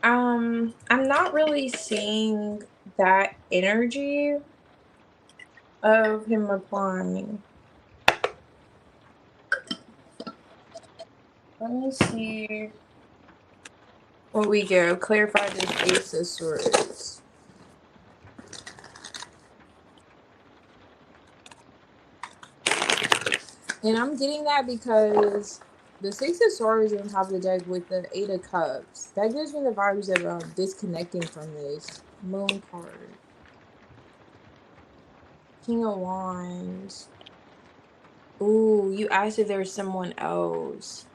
I'm not really seeing that energy of him replying. Let me see what we go. Clarify this Ace of Swords. And I'm getting that because the Six of Swords is on top of the deck with the Eight of Cups. That gives me the vibes of disconnecting from this. Moon card. King of Wands. Ooh, you asked if there was someone else.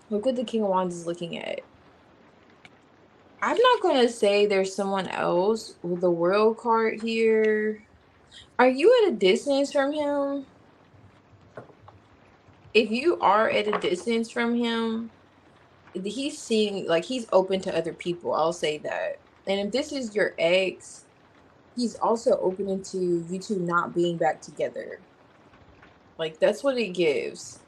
Look what the King of Wands is looking at. I'm not going to say there's someone else with the World card here. Are you at a distance from him? If you are at a distance from him, he's seeing, like, he's open to other people. I'll say that. And if this is your ex, he's also open to you two not being back together. Like, that's what it gives.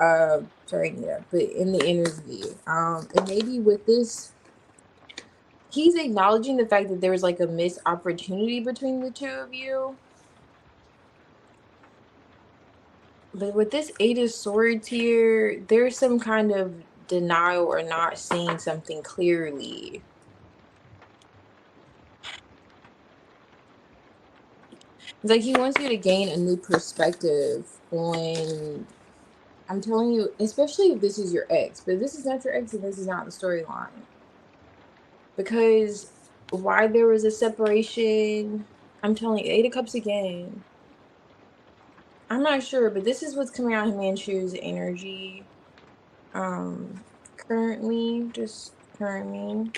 Sorry, yeah, but in the energy. And maybe with this, he's acknowledging the fact that there was like a missed opportunity between the two of you. But with this Eight of Swords here, there's some kind of denial or not seeing something clearly. It's like he wants you to gain a new perspective on, I'm telling you, especially if this is your ex. But if this is not your ex and this is not the storyline. Because why there was a separation, I'm telling you, Eight of Cups again. I'm not sure, but this is what's coming out of Himanshu's energy. Currently, just currently.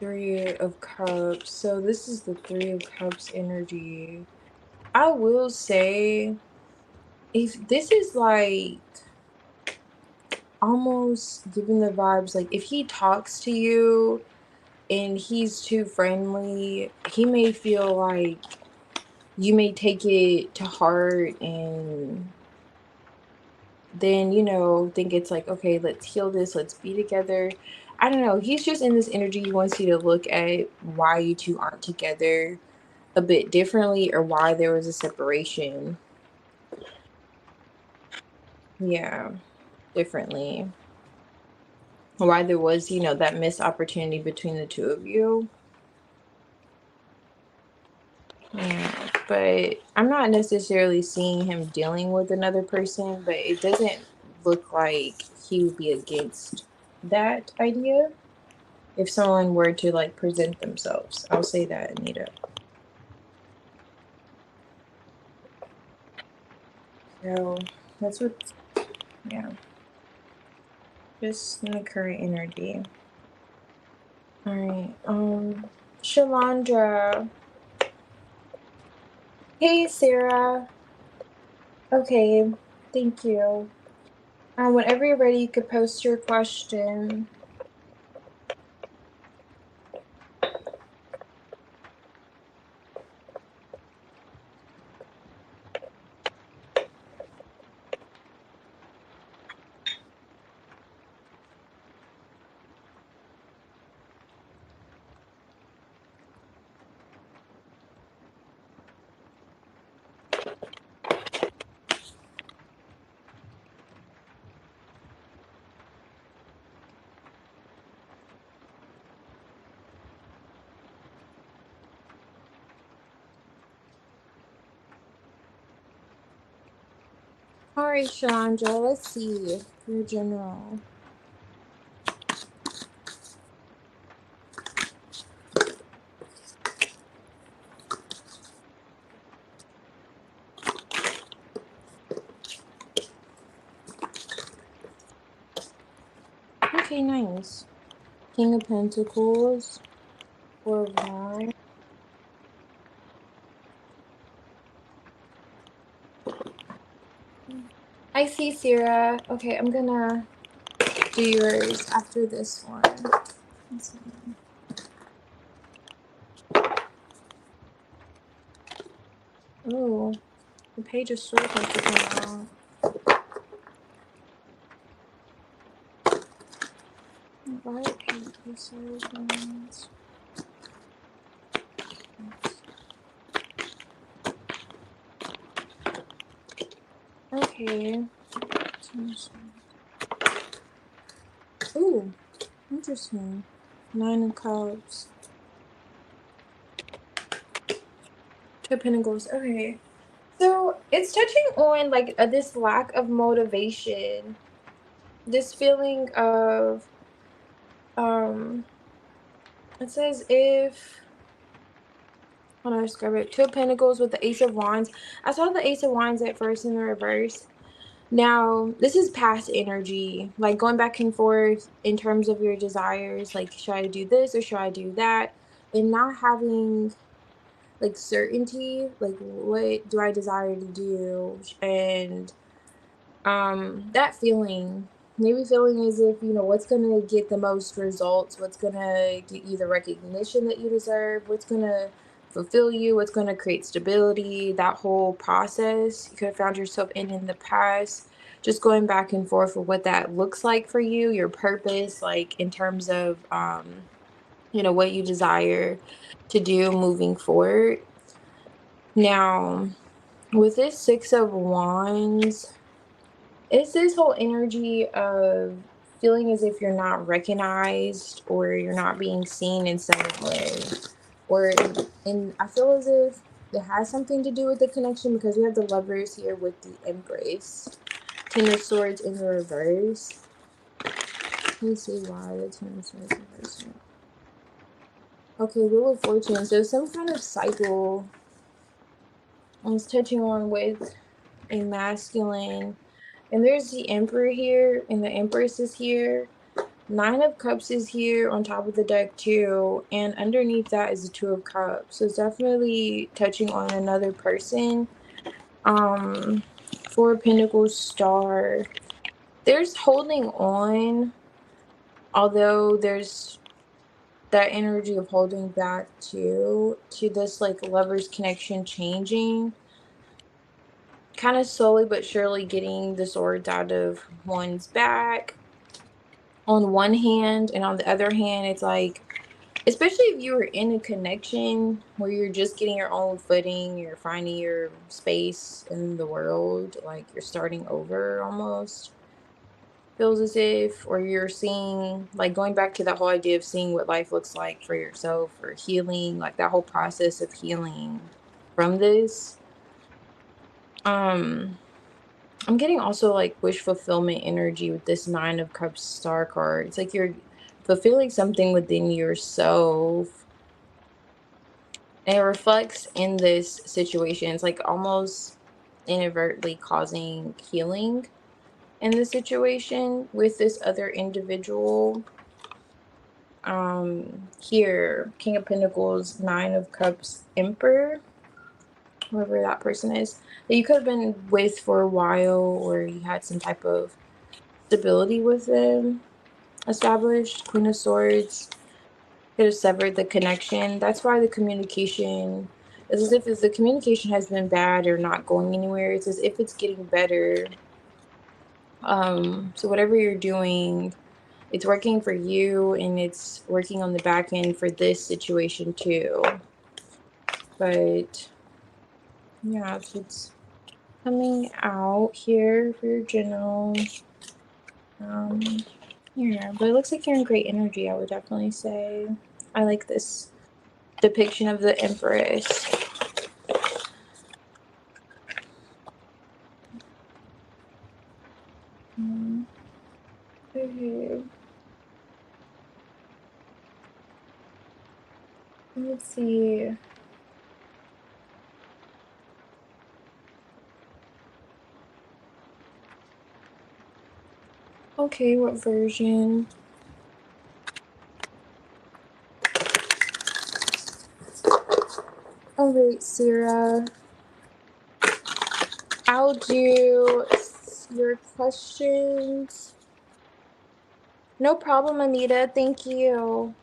Three of Cups. So this is the Three of Cups energy. I will say, if this is like almost giving the vibes, like if he talks to you and he's too friendly, he may feel like you may take it to heart and then, you know, think it's like, okay, let's heal this, let's be together. I don't know. He's just in this energy. He wants you to look at why you two aren't together a bit differently or why there was a separation. Yeah, differently. Why there was, you know, that missed opportunity between the two of you. Yeah, but I'm not necessarily seeing him dealing with another person, but it doesn't look like he would be against that idea if someone were to like present themselves. I'll say that, Anita. So that's what, yeah, just in the current energy. All right. Shalandra. Hey, Sarah. Okay, thank you. Whenever you're ready, you could post your question. All right, Chandra, let's see your general. Okay, nice. King of Pentacles, Four of Wands. I see, Sarah. Okay, I'm gonna do yours after this one. Let's see. Oh, the Page of Swords has to come out. Why Page of Swords? Okay. Ooh, interesting. Nine of Cups. Two of Pentacles. Okay. So it's touching on like this lack of motivation, this feeling of it says if when I describe it, Two of Pentacles with the Ace of Wands. I saw the Ace of Wands at first in the reverse. Now this is past energy, like going back and forth in terms of your desires, like should I do this or should I do that, and not having like certainty, like what do I desire to do, and that feeling, maybe feeling as if you know what's gonna get the most results, what's gonna get you the recognition that you deserve, what's gonna fulfill you, what's gonna create stability. That whole process you could have found yourself in the past, just going back and forth with what that looks like for you, your purpose, like in terms of you know what you desire to do moving forward. Now with this Six of Wands, it's this whole energy of feeling as if you're not recognized or you're not being seen in some way. Or, and I feel as if it has something to do with the connection because we have the Lovers here with the Empress. Ten of Swords in the reverse. Let me see why the Ten of Swords reverse. Okay, Wheel of Fortune. So some kind of cycle I was touching on with a masculine. And there's the Emperor here, and the Empress is here. Nine of Cups is here on top of the deck too, and underneath that is the Two of Cups. So it's definitely touching on another person. Four of Pentacles, Star. There's holding on, although there's that energy of holding back too, to this like Lovers connection changing. Kind of slowly but surely getting the swords out of one's back on one hand, and on the other hand it's like, especially if you were in a connection where you're just getting your own footing, you're finding your space in the world, like you're starting over almost, feels as if, or you're seeing, like going back to that whole idea of seeing what life looks like for yourself, or healing, like that whole process of healing from this. I'm getting also like wish fulfillment energy with this Nine of Cups star card. It's like you're fulfilling something within yourself. And it reflects in this situation. It's like almost inadvertently causing healing in the situation with this other individual. Here, King of Pentacles, Nine of Cups, Emperor, whoever that person is, that you could have been with for a while, or you had some type of stability with them established. Queen of Swords could have severed the connection. That's why the communication is as if the communication has been bad or not going anywhere. It's as if it's getting better. So whatever you're doing, it's working for you, and it's working on the back end for this situation too. But yeah, it's coming out here for your general. Yeah, but it looks like you're in great energy, I would definitely say. I like this depiction of the Empress. Okay. Let's see. Okay, what version? Alright, Sarah. I'll do your questions. No problem, Anita. Thank you.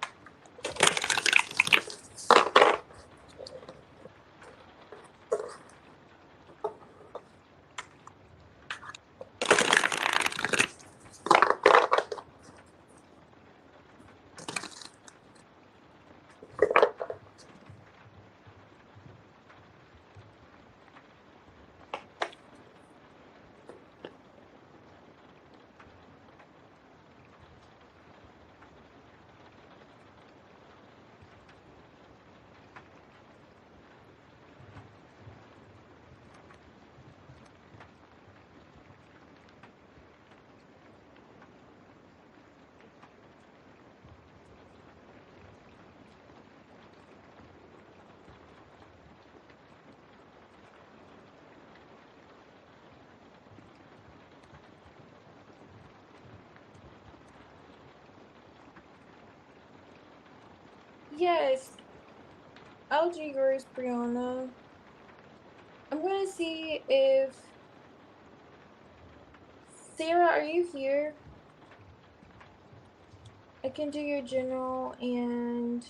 Yes, I'll do yours, Brianna. I'm gonna see if Sarah, are you here? I can do your general and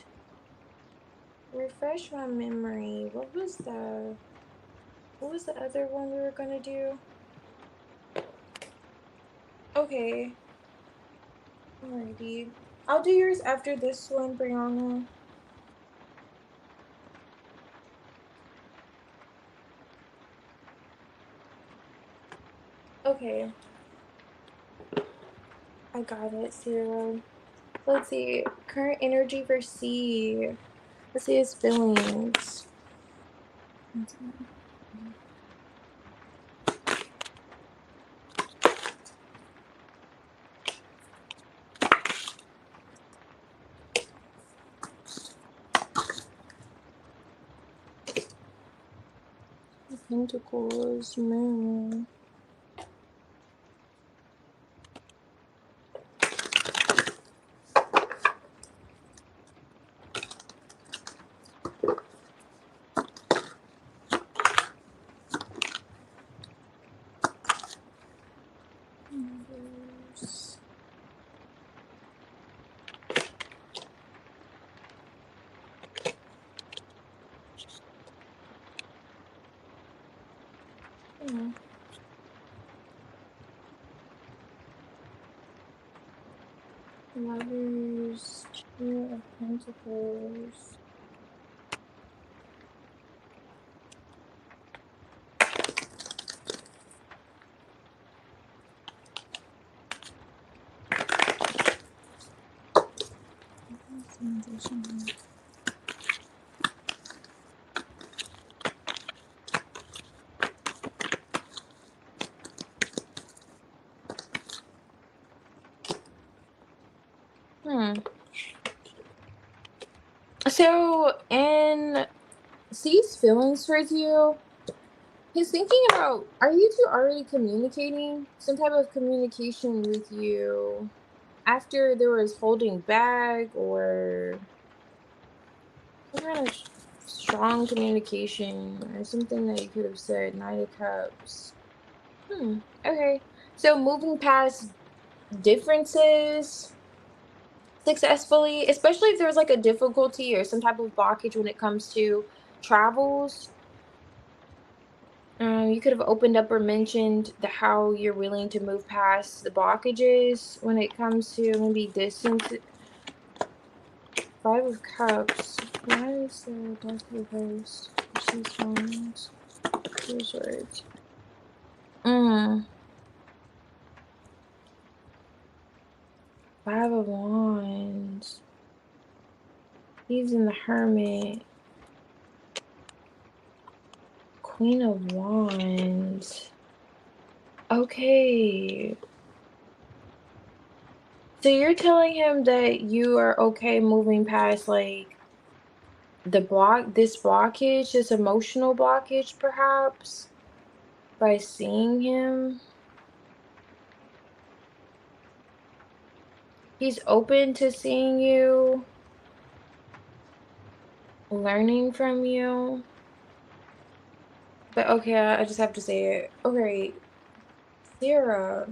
refresh my memory. What was the other one we were gonna do? Okay. Alrighty. I'll do yours after this one, Brianna. Okay. I got it, Sarah. Let's see. Current energy for C. Let's see his feelings. Pentacles, Moon. Lovers, Two of Pentacles. So, in C's feelings towards you, He's thinking about, are you two already communicating? Some type of communication with you after there was holding back or some kind of strong communication or something that you could have said. Nine of Cups. Okay. So moving past differences successfully, especially if there's like a difficulty or some type of blockage when it comes to travels. You could have opened up or mentioned how you're willing to move past the blockages when it comes to maybe distance. Five of Cups. Why is the Death reversed? She's Wands. Two of Swords. Mm. Five of Wands. He's in the Hermit. Queen of Wands. Okay. So you're telling him that you are okay moving past like this blockage, this emotional blockage perhaps by seeing him. He's open to seeing you, learning from you. But okay, I just have to say it. Okay, Sarah,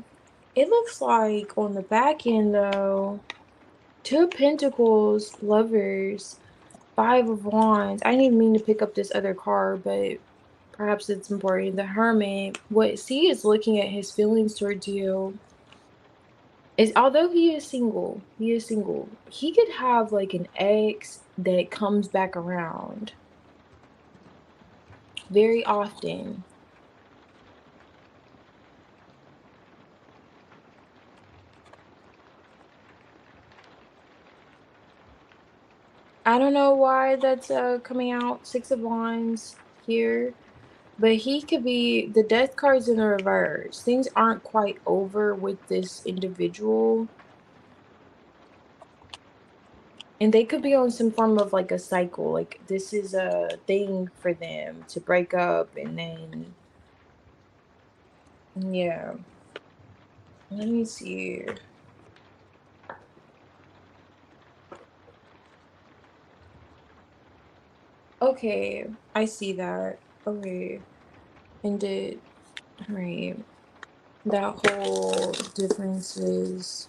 it looks like on the back end though, Two of Pentacles, Lovers, Five of Wands. I didn't mean to pick up this other card, but perhaps it's important. The Hermit. What C is looking at his feelings towards you is, although he is single, he could have like an ex that comes back around very often. I don't know why that's coming out. Six of Wands here. But he could be, the Death card's in the reverse. Things aren't quite over with this individual. And they could be on some form of like a cycle. Like this is a thing for them to break up and then, yeah. Let me see. Okay, I see that. Okay. And right. That whole difference is,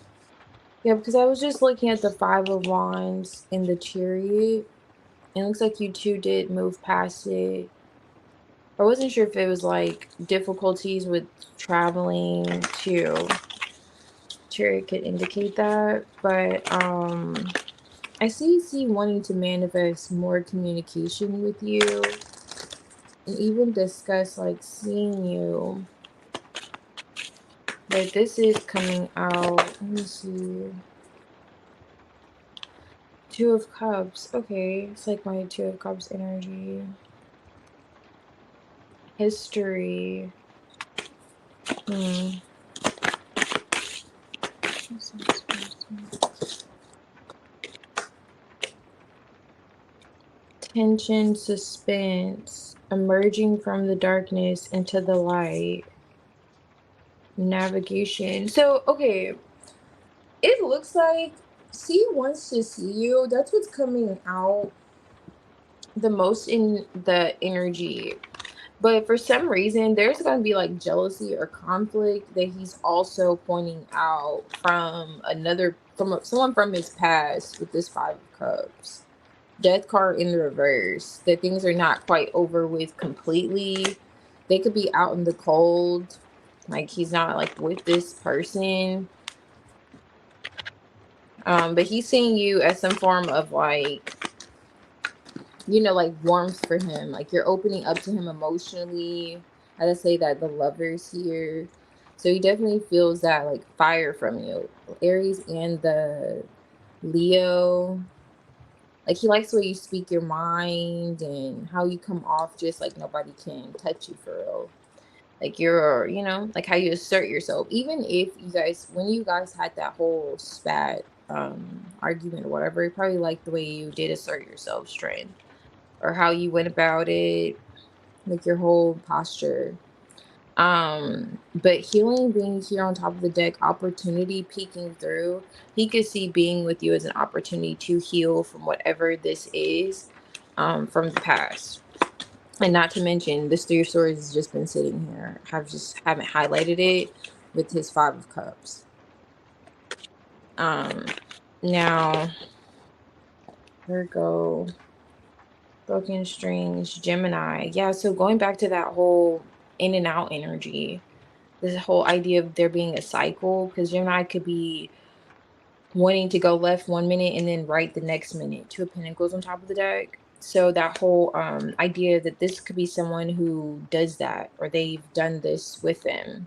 yeah, because I was just looking at the Five of Wands in the Chariot. It looks like you two did move past it. I wasn't sure if it was like difficulties with traveling to Chariot could indicate that, but I see wanting to manifest more communication with you and even discuss like seeing you. But this is coming out. Let me see. Two of Cups. Okay, it's like my Two of Cups energy. History. Tension, suspense, emerging from the darkness into the light. Navigation. So, okay, it looks like C wants to see you. That's what's coming out the most in the energy. But for some reason, there's going to be like jealousy or conflict that he's also pointing out from someone from his past with this Five of Cups. Death card in the reverse. That things are not quite over with completely. They could be out in the cold. Like he's not like with this person. But he's seeing you as some form of like, like warmth for him. Like you're opening up to him emotionally. I just say that the Lovers here. So he definitely feels that like fire from you. Aries and the Leo. Like he likes the way you speak your mind and how you come off just like nobody can touch you for real. Like you're, like how you assert yourself. Even if when you guys had that whole spat argument or whatever, he probably liked the way you did assert yourself, strength, or how you went about it. like your whole posture. But healing being here on top of the deck, opportunity peeking through, he could see being with you as an opportunity to heal from whatever this is, from the past. And not to mention, this three of swords has just been sitting here. Haven't highlighted it with his 5 of cups. Um, Now Virgo, broken strings, Gemini. Yeah, so going back to that whole in and out energy, this whole idea of there being a cycle, because Gemini could be wanting to go left 1 minute and then right the next minute. 2 of Pentacles on top of the deck. So that whole idea that this could be someone who does that, or they've done this with them,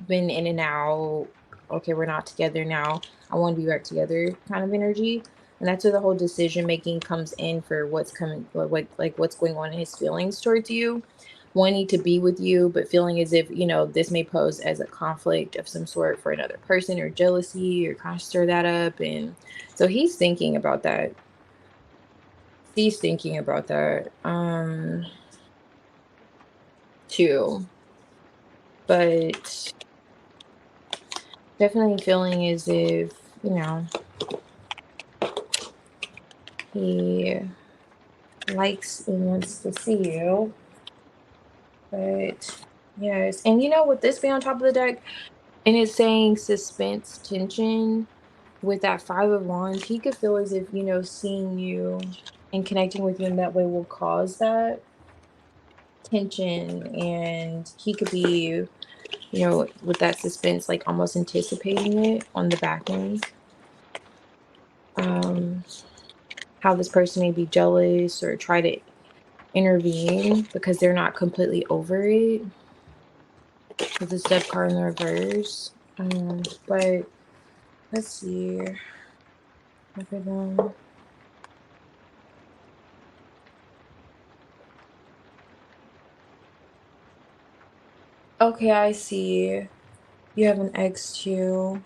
been in and out. Okay, we're not together now. I want to be back together kind of energy. And that's where the whole decision making comes in for what's coming, like what's going on in his feelings towards you, wanting to be with you, but feeling as if, this may pose as a conflict of some sort for another person, or jealousy, or kind of stir that up. And so he's thinking about that. He's thinking about that too. But definitely feeling as if, he likes and wants to see you. But yes, and with this being on top of the deck, and it's saying suspense, tension, with that 5 of Wands, he could feel as if, seeing you and connecting with you in that way will cause that tension. And he could be, with that suspense, like almost anticipating it on the back end. How this person may be jealous or try to intervene because they're not completely over it, with the Death card in the reverse. But let's see. Look at them. Okay, I see. You have an X too.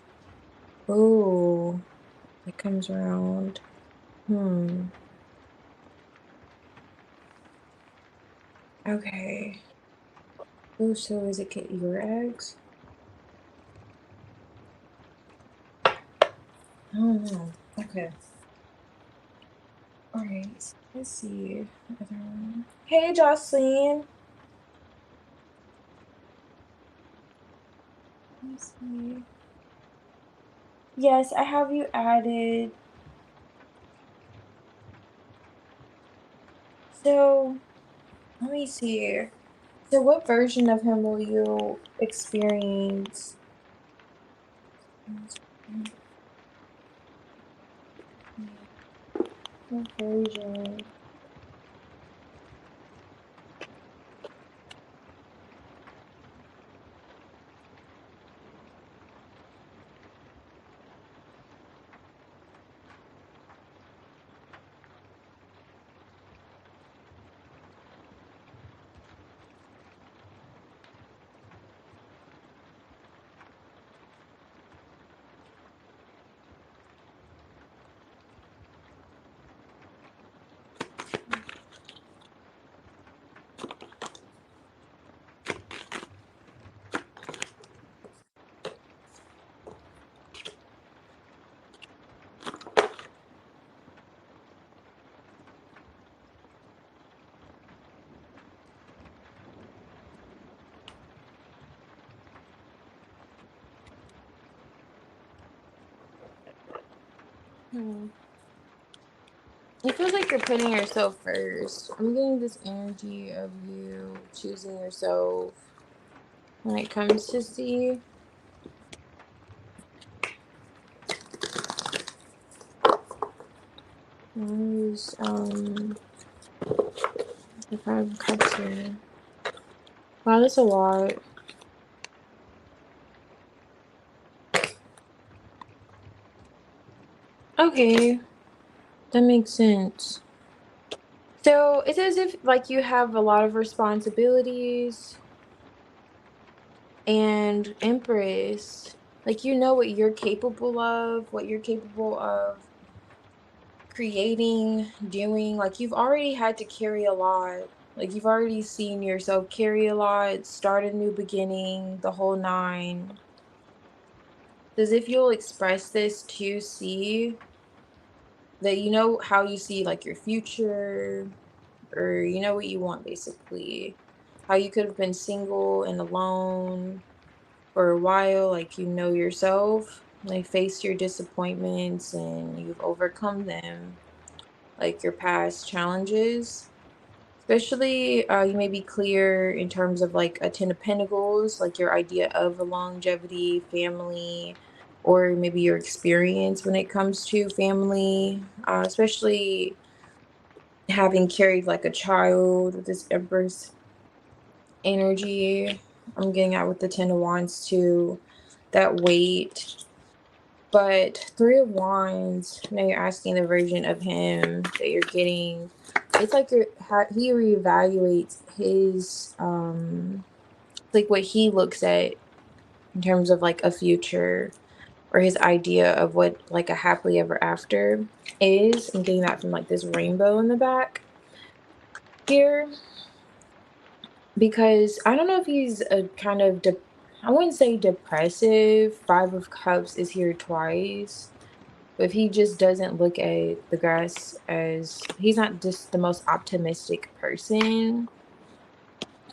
Oh, it comes around. Okay. Oh, so is it your X? Oh no. Okay. All right. Let's see. Hey, Jocelyn. Let's see. Yes, I have you added. So let me see. So what version of him will you experience? What version? Hmm. It feels like you're putting yourself first. I'm getting this energy of you choosing yourself when it comes to see. Use the 5 of Cups here. Wow, that's a lot. Okay, that makes sense. So it's as if like you have a lot of responsibilities, and Empress, like what you're capable of, what you're capable of creating, doing. Like you've already had to carry a lot. Like you've already seen yourself carry a lot, start a new beginning, the whole nine. As if you'll express this to see that you know how you see like your future, or you know what you want basically. How you could have been single and alone for a while, like you know yourself, like face your disappointments and you've overcome them, like your past challenges. Especially, you may be clear in terms of like a Ten of Pentacles, like your idea of a longevity, family, or maybe your experience when it comes to family, especially having carried like a child with this Empress energy. I'm getting out with the Ten of Wands too, that weight. But Three of Wands, now you're asking the version of him that you're getting. It's like he reevaluates his like what he looks at in terms of like a future, or his idea of what like a happily ever after is. I'm getting that from like this rainbow in the back here, because I don't know if he's a kind of I wouldn't say depressive. Five of Cups is here twice. But if he just doesn't look at the grass as, he's not just the most optimistic person.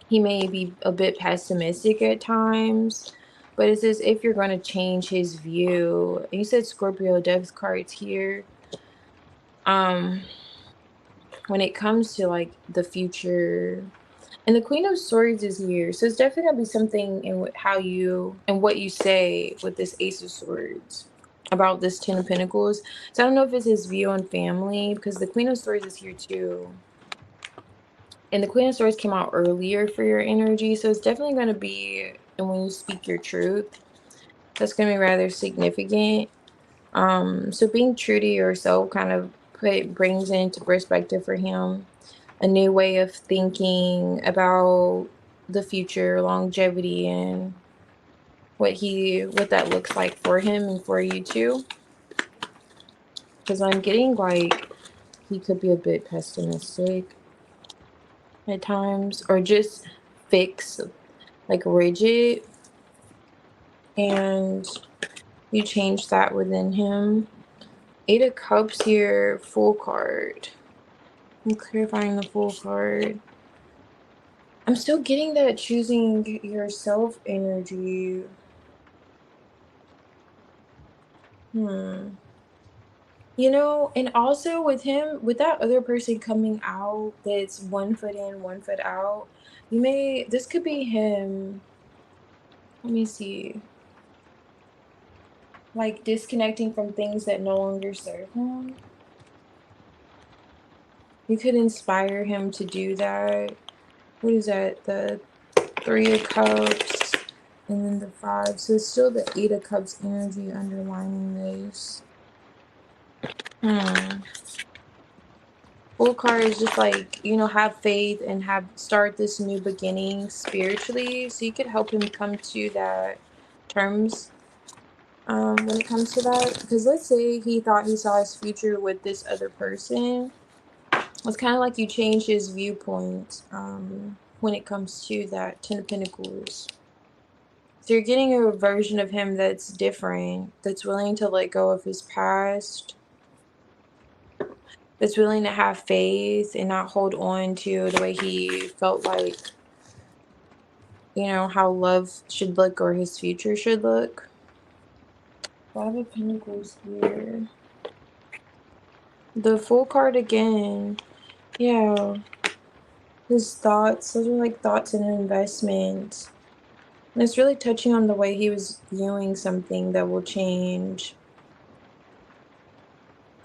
He may be a bit pessimistic at times, but it's as if you're going to change his view. And you said Scorpio Death cards here. Um, when it comes to like the future, and the Queen of Swords is here, so it's definitely gonna be something in how you and what you say with this Ace of Swords about this Ten of Pentacles. So I don't know if it's his view on family, because the Queen of Swords is here too, and the Queen of Swords came out earlier for your energy, so it's definitely going to be, and when you speak your truth, that's going to be rather significant. So being true to yourself kind of brings into perspective for him a new way of thinking about the future, longevity, and what that looks like for him and for you too. Because I'm getting like he could be a bit pessimistic at times, or just fixed, like rigid, and you change that within him. Eight of Cups here, Fool card. I'm clarifying the Fool card. I'm still getting that choosing yourself energy. You know, and also with him, with that other person coming out that's 1 foot in, 1 foot out, this could be him. Let me see. Like disconnecting from things that no longer serve him. You could inspire him to do that. What is that? The Three of Cups and then the Five. So it's still the Eight of Cups energy underlining this. Full card is just like, you know, have faith and start this new beginning spiritually. So you could help him come to that terms when it comes to that. Because let's say he thought he saw his future with this other person. It's kind of like you change his viewpoint when it comes to that Ten of Pentacles. So you're getting a version of him that's different, that's willing to let go of his past, that's willing to have faith and not hold on to the way he felt like, you know, how love should look or his future should look. Five of Pentacles here. The Fool card again. Yeah. His thoughts. Those are like thoughts and investments. And it's really touching on the way he was viewing something that will change.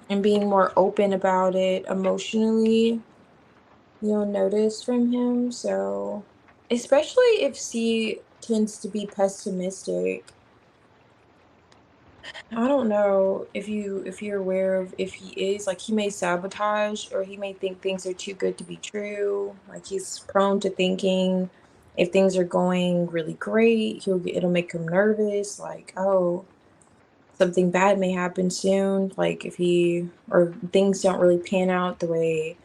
And being more open about it emotionally, you'll notice from him. So, especially if C tends to be pessimistic. I don't know if you're aware of, if he is like, he may sabotage, or he may think things are too good to be true. Like he's prone to thinking if things are going really great, it'll make him nervous, like, oh, something bad may happen soon, like if he or things don't really pan out the way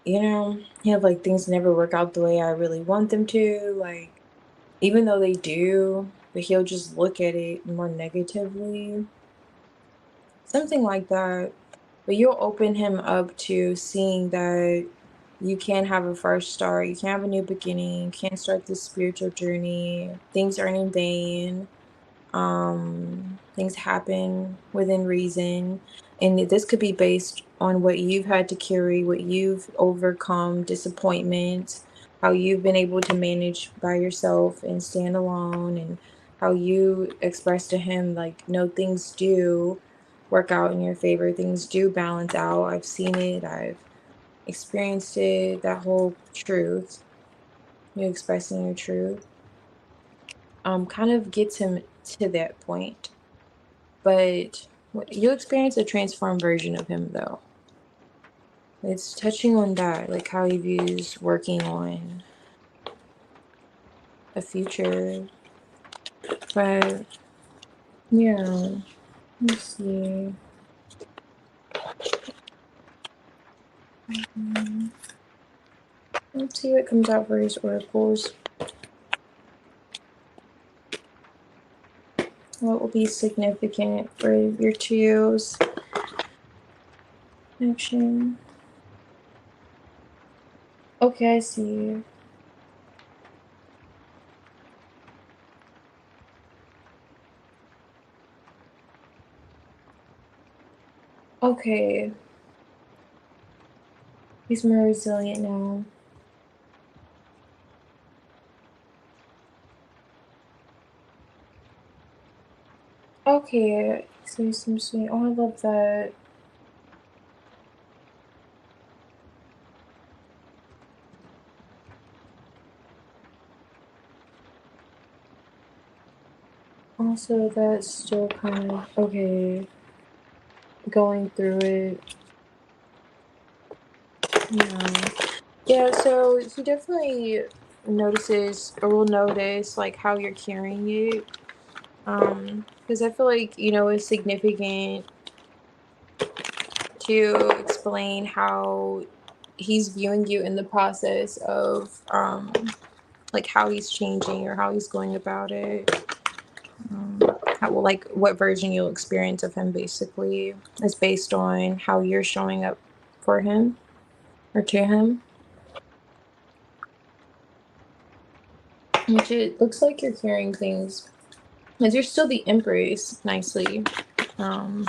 like things never work out the way I really want them to, like, even though they do, but he'll just look at it more negatively, something like that. But you'll open him up to seeing that you can have a fresh start, you can have a new beginning, you can start this spiritual journey, things aren't in vain. Things happen within reason, and this could be based on what you've had to carry, what you've overcome, disappointments, how you've been able to manage by yourself and stand alone, and how you express to him like, no, things do work out in your favor, things do balance out. I've seen it, I've experienced it, that whole truth, you expressing your truth, kind of gets him to that point. But you experience a transformed version of him, though. It's touching on that, like how he views working on a future. But yeah, let's see. Mm, Let's see what comes out for his oracles. What will be significant for your trio's action? Okay, I see. Okay, he's more resilient now. Okay, so some sweet. Oh, I love that. Also, that's still kind of okay. Going through it. Yeah. Yeah, so he definitely notices or will notice like how you're carrying it. Because I feel like, it's significant to explain how he's viewing you in the process of like how he's changing or how he's going about it. How, well, like what version you'll experience of him basically is based on how you're showing up for him or to him. Which it looks like you're carrying things because you're still the Empress nicely. Um,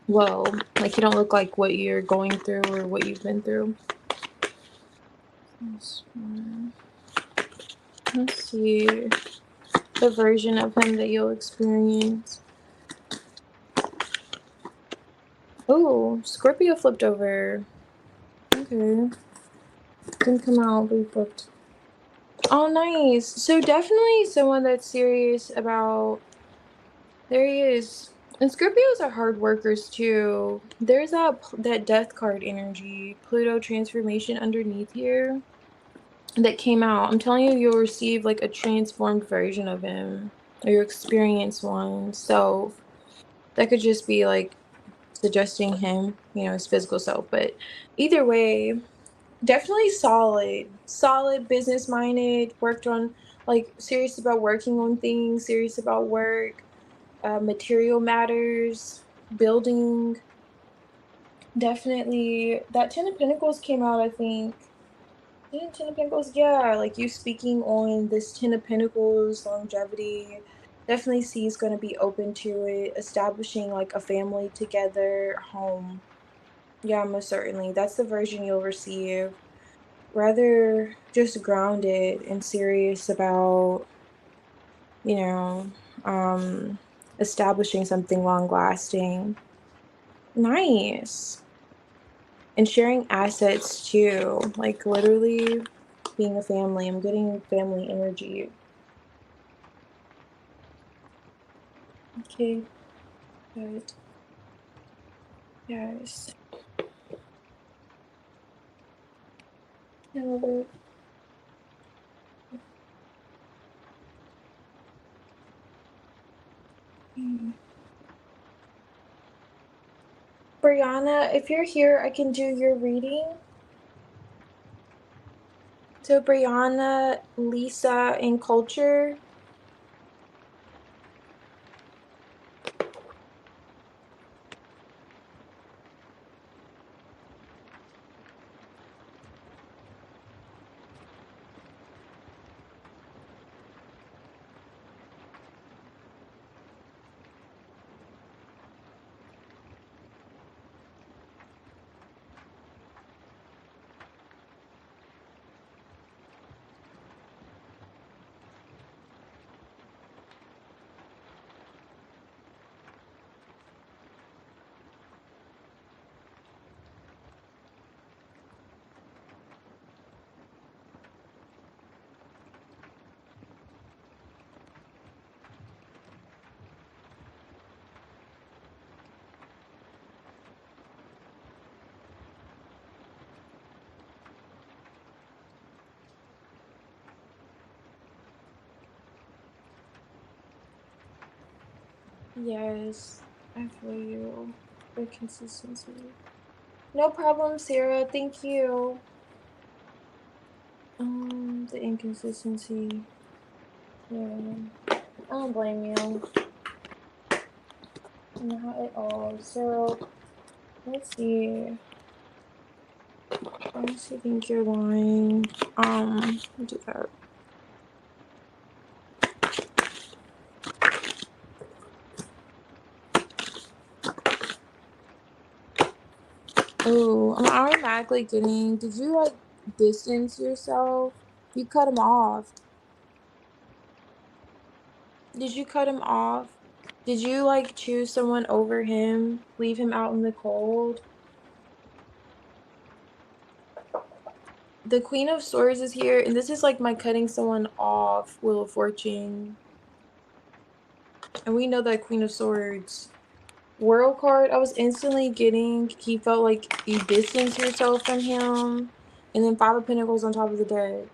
well, like you don't look like what you're going through or what you've been through. Let's see the version of him that you'll experience. Oh, Scorpio flipped over. Okay. Didn't come out, but he flipped. Oh, nice. So definitely someone that's serious about. There he is. And Scorpios are hard workers too. There's that death card energy, Pluto transformation underneath here that came out. I'm telling you, you'll receive like a transformed version of him, or you'll experience one. So that could just be like suggesting him, his physical self. But either way, definitely solid business minded, worked on, like, serious about working on things, serious about work, material matters, building. Definitely that 10 of Pentacles came out, I think. Didn't 10 of Pentacles, yeah, like you speaking on this 10 of Pentacles longevity. Definitely see is going to be open to it, establishing like a family together, home. Yeah, most certainly that's the version you'll receive. Rather just grounded and serious about, you know, um, establishing something long lasting. Nice. And sharing assets too, like literally being a family. I'm getting family energy. Okay, good. Yes. I love it. Mm. Brianna, if you're here, I can do your reading. So Brianna, Lisa, and Culture. Yes, I feel you. The consistency. No problem, Sarah. Thank you. The inconsistency. Yeah, I don't blame you. Not at all. So let's see. Honestly, think you're lying. Do that. Oh, I'm automatically getting. Did you like distance yourself? You cut him off. Did you cut him off? Did you like choose someone over him? Leave him out in the cold? The Queen of Swords is here, and this is like my cutting someone off Wheel of Fortune. And we know that Queen of Swords. World card, I was instantly getting, he felt like you distance yourself from him. And then Five of Pentacles on top of the deck.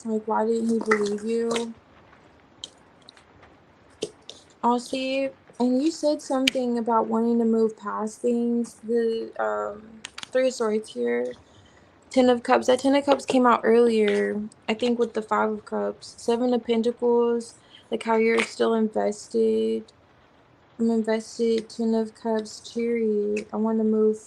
Like, why didn't he believe you? I'll see. And you said something about wanting to move past things. The Three of Swords here. Ten of Cups. That Ten of Cups came out earlier, I think, with the Five of Cups. Seven of Pentacles, like how you're still invested. I'm invested. Ten of Cups, Chariot. I want to move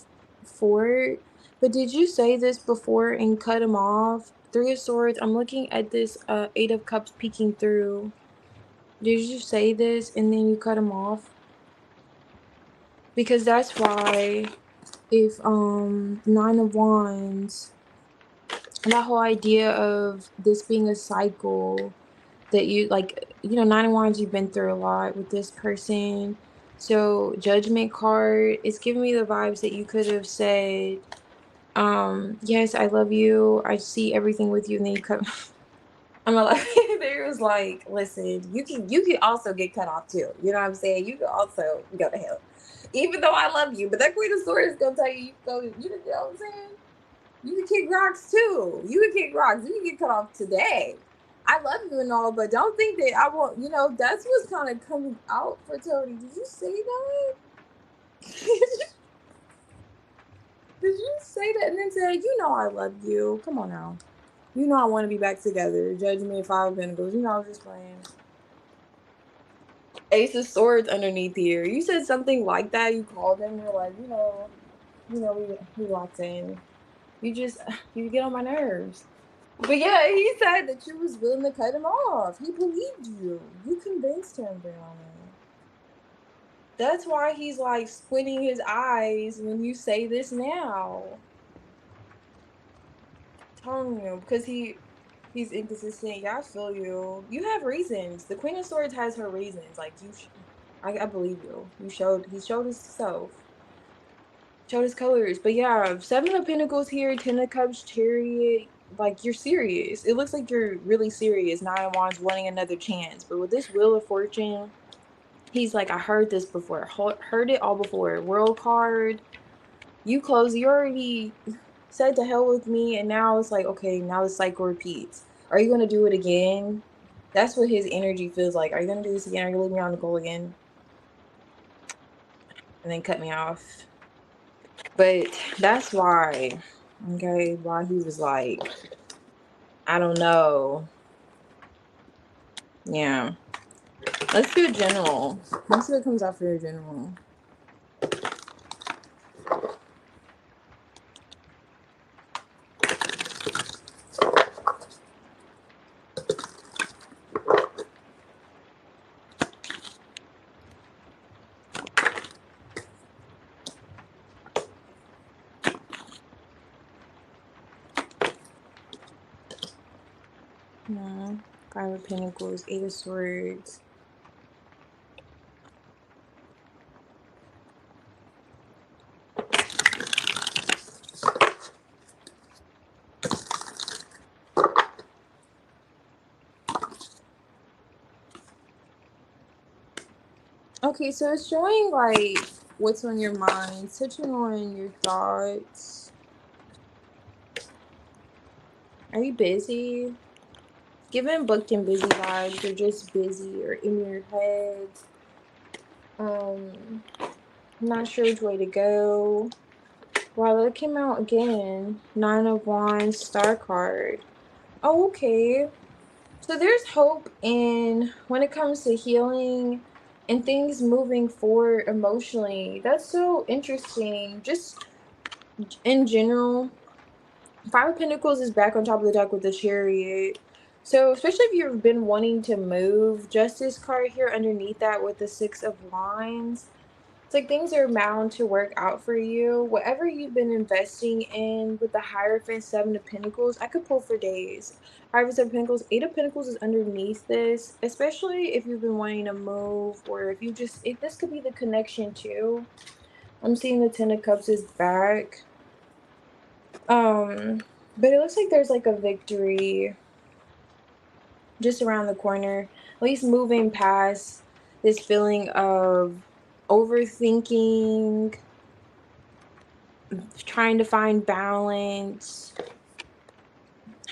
forward. But did you say this before and cut him off? Three of Swords. I'm looking at this Eight of Cups peeking through. Did you say this and then you cut him off? Because that's why if Nine of Wands, that whole idea of this being a cycle that you like, you know, Nine of Wands, you've been through a lot with this person. So Judgment card, it's giving me the vibes that you could have said, yes, I love you, I see everything with you, and then you cut. I'm like, there was like, listen, you can also get cut off too. You know what I'm saying? You can also go to hell. Even though I love you, but that Queen of Swords is gonna tell you, you know what I'm saying? You can kick rocks too. You can kick rocks. You can get cut off today. I love you and all, but don't think that I won't, you know, that's what's kind of coming out for Tony. Did you say that? Did you say that and then say, you know, I love you? Come on now. You know I want to be back together. Judgment, Five of Pentacles. You know I was just playing. Ace of Swords underneath here. You said something like that. You called him. You're like, we locked in. You get on my nerves. But yeah, he said that you was willing to cut him off. He believed you. You convinced him, Brianna. That's why he's like squinting his eyes when you say this now. Telling you, because he's inconsistent. Yeah, I feel you. You have reasons. The Queen of Swords has her reasons. Like I believe you. He showed himself. Showed his colors. But yeah, Seven of Pentacles here, Ten of Cups, Chariot. Like, you're serious. It looks like you're really serious. Nine of Wands wanting another chance. But with this Wheel of Fortune, he's like, I heard this before. Heard it all before. World card. You already said to hell with me, and now it's like, okay, now the cycle repeats. Are you gonna do it again? That's what his energy feels like. Are you gonna do this again? Are you gonna leave me on the goal again? and then cut me off. But that's why, okay, why he was like, I don't know. Yeah. Let's do a general. Let's see what comes out for a general. Yeah. Five of Pentacles, Eight of Swords. Okay, so it's showing like what's on your mind, touching on your thoughts. Are you busy? Given booked and busy vibes, you're just busy or in your head. Not sure which way to go. Wow, that came out again. Nine of Wands, Star card. Oh, okay. So there's hope in when it comes to healing and things moving forward emotionally. That's so interesting. Just in general, Five of Pentacles is back on top of the deck with the Chariot. So especially if you've been wanting to move, Justice card here underneath that with the Six of Wands. It's like things are bound to work out for you. Whatever you've been investing in with the Hierophant, Seven of Pentacles, I could pull for days. Hierophant, Seven of Pentacles, Eight of Pentacles is underneath this, especially if you've been wanting to move or if you just, this could be the connection too. I'm seeing the Ten of Cups is back. But it looks like there's like a victory just around the corner, at least moving past this feeling of overthinking, trying to find balance,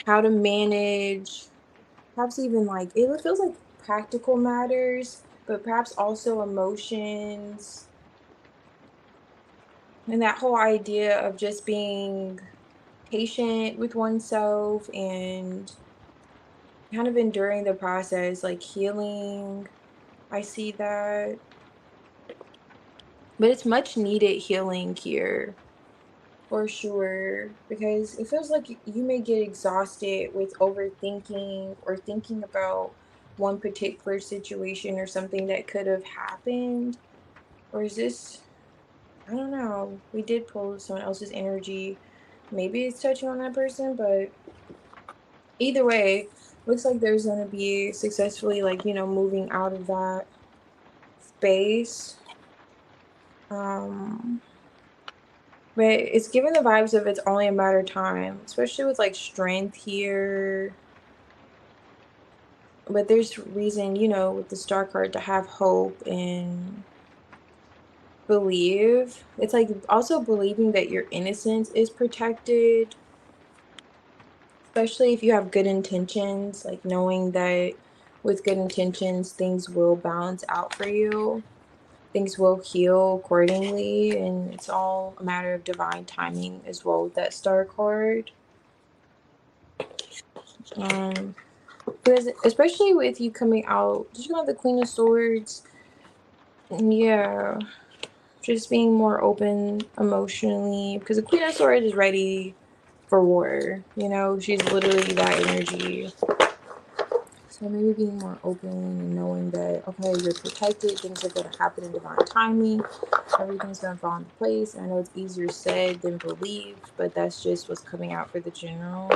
how to manage, perhaps even like it feels like practical matters, but perhaps also emotions. And that whole idea of just being patient with oneself and kind of enduring the process, like healing. I see that. But it's much needed healing here. For sure, because it feels like you may get exhausted with overthinking or thinking about one particular situation or something that could have happened. Or is this, I don't know, we did pull someone else's energy. Maybe it's touching on that person, but either way, looks like there's going to be successfully, like, you know, moving out of that space. But it's giving the vibes of it's only a matter of time, especially with like strength here. But there's reason, you know, with the Star card to have hope and believe. It's like also believing that your innocence is protected, especially if you have good intentions, like knowing that with good intentions, things will balance out for you. Things will heal accordingly, and it's all a matter of divine timing as well with that Star card. Because especially with you coming out, did you have the Queen of Swords? Yeah, just being more open emotionally. Because the Queen of Swords is ready for war. You know, she's literally that energy. So maybe being more open and knowing that, okay, you're protected. Things are going to happen in divine timing. Everything's going to fall into place. I know it's easier said than believed, but that's just what's coming out for the general.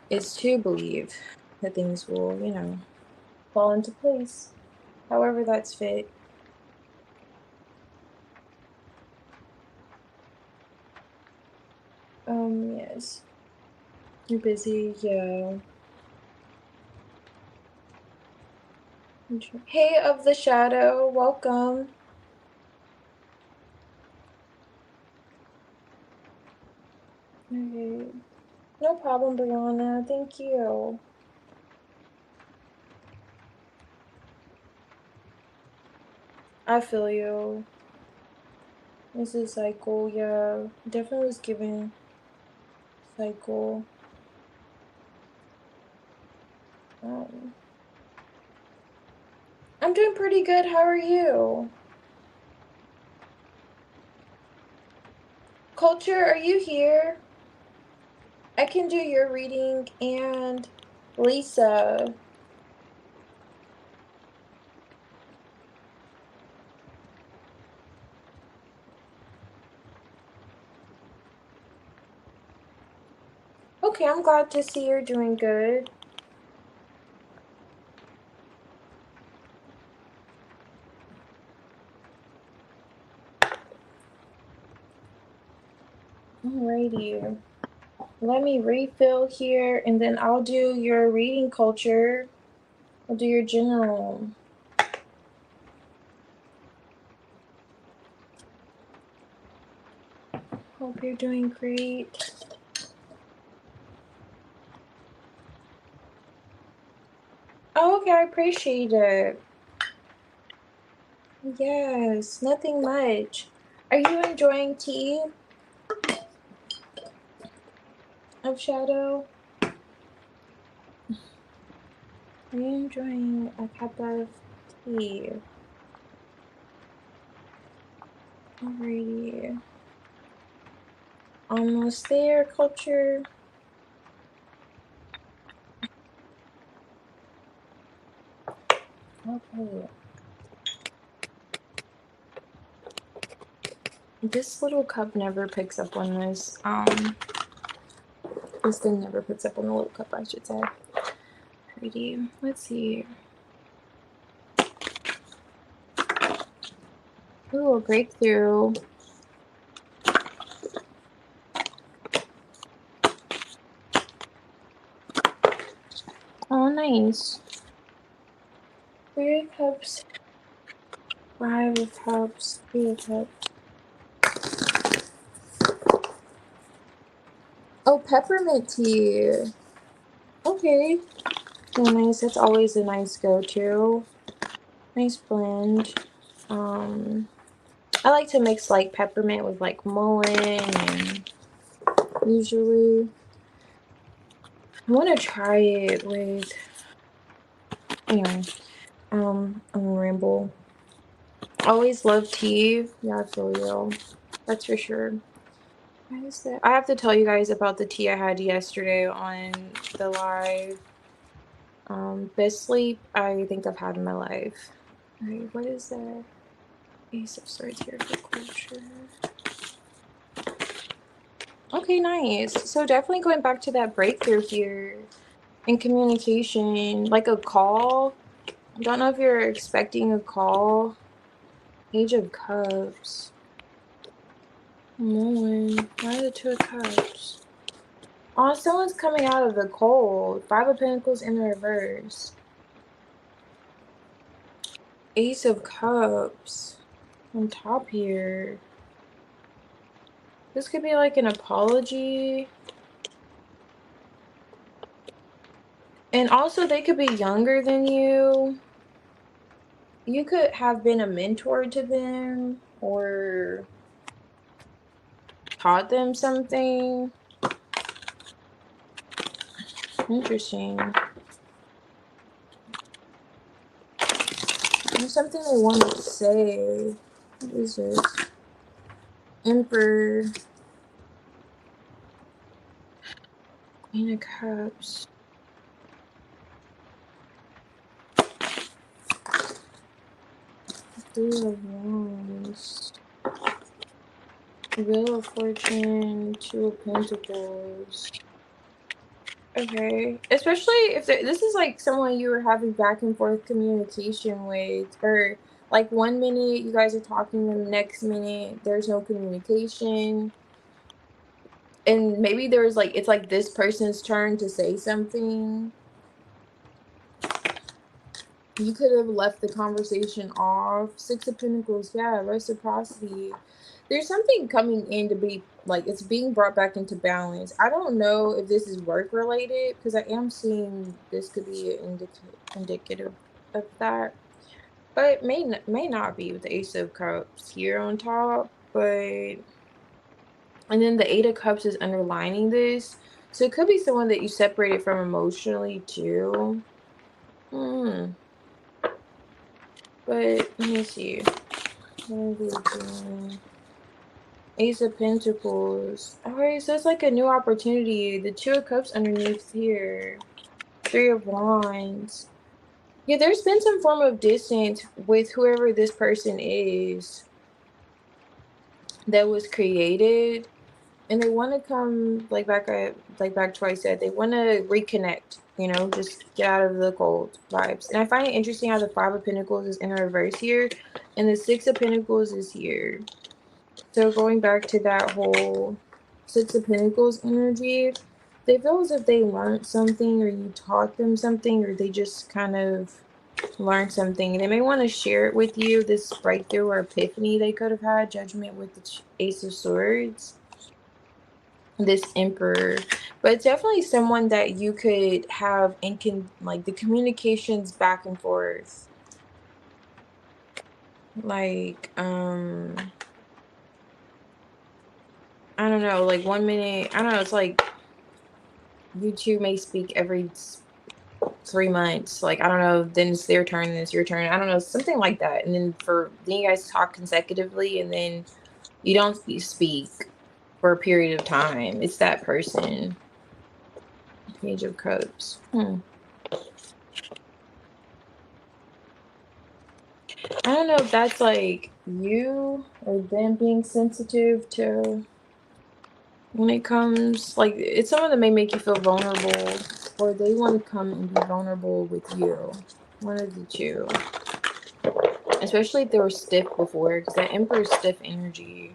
Is to believe that things will, you know, fall into place. However that's fit. Yes. You're busy, yeah. Hey of the shadow, welcome. Okay. No problem, Brianna. Thank you. I feel you. This is cycle, yeah. Definitely was given cycle. Um, I'm doing pretty good. How are you? Culture, are you here? I can do your reading and Lisa. Okay, I'm glad to see you're doing good. Alrighty. Let me refill here and then I'll do your reading culture. I'll do your general. Hope you're doing great. Oh, okay, I appreciate it. Yes, nothing much. Are you enjoying tea of shadow? Are you enjoying a cup of tea? Alrighty. Almost there, culture. Okay. This little cup never picks up on this. This thing never picks up on the little cup, I should say. Pretty. Let's see. Ooh, a breakthrough. Oh, nice. Three of Cups. 5 of Cups. 3 of Cups. Oh, peppermint tea. Okay. Oh, nice. That's always a nice go-to. Nice blend. I like to mix like peppermint with like mullein and usually I want to try it with, anyway, I'm gonna ramble. Always love tea. Yeah, I feel you. That's for sure. Why is that? I have to tell you guys about the tea I had yesterday on the live. Best sleep I think I've had in my life. Alright, what is that? Ace of Swords here for culture. Okay, nice. So definitely going back to that breakthrough here in communication, like a call. I don't know if you're expecting a call. Page of Cups. Mullen. Why the 2 of Cups? Oh, someone's coming out of the cold. 5 of Pentacles in the reverse. Ace of Cups on top here. This could be like an apology. And also they could be younger than you. You could have been a mentor to them or taught them something. Interesting. There's something they want to say. What is this? Emperor. Queen of Cups. Three of Wands. Wheel of Fortune. 2 of Pentacles. Okay. Especially if this is like someone you were having back and forth communication with, or like 1 minute you guys are talking and the next minute there's no communication. And maybe there's like, it's like this person's turn to say something. You could have left the conversation off. 6 of Pentacles, yeah, reciprocity. There's something coming in to be, like, it's being brought back into balance. I don't know if this is work-related, because I am seeing this could be an indicative of that. but may not be with the Ace of Cups here on top, but and then the Eight of Cups is underlining this. So it could be someone that you separated from emotionally too. Hmm. But let me see. What are they doing? Ace of Pentacles. Alright, so it's like a new opportunity. The Two of Cups underneath here. Three of Wands. Yeah, there's been some form of distance with whoever this person is that was created. And they want to come back to what I said. They want to reconnect, just get out of the cold vibes. And I find it interesting how the Five of Pentacles is in reverse here and the Six of Pentacles is here. So going back to that whole Six of Pentacles energy, they feel as if they learned something or you taught them something or they just kind of learned something. They may want to share it with you, this breakthrough or epiphany they could have had, Judgment with the Ace of Swords, this Emperor. But it's definitely someone that you could have like the communications back and forth. Like, I don't know, like 1 minute, I don't know, it's like you two may speak every 3 months. Like, I don't know, then it's their turn, then it's your turn. I don't know, something like that. And then you guys talk consecutively and then you don't speak for a period of time. It's that person. Page of Cups. I don't know if that's like you or them being sensitive to when it comes, like, it's someone that may make you feel vulnerable or they want to come and be vulnerable with you. One of the two. Especially if they were stiff before, because that Emperor's stiff energy.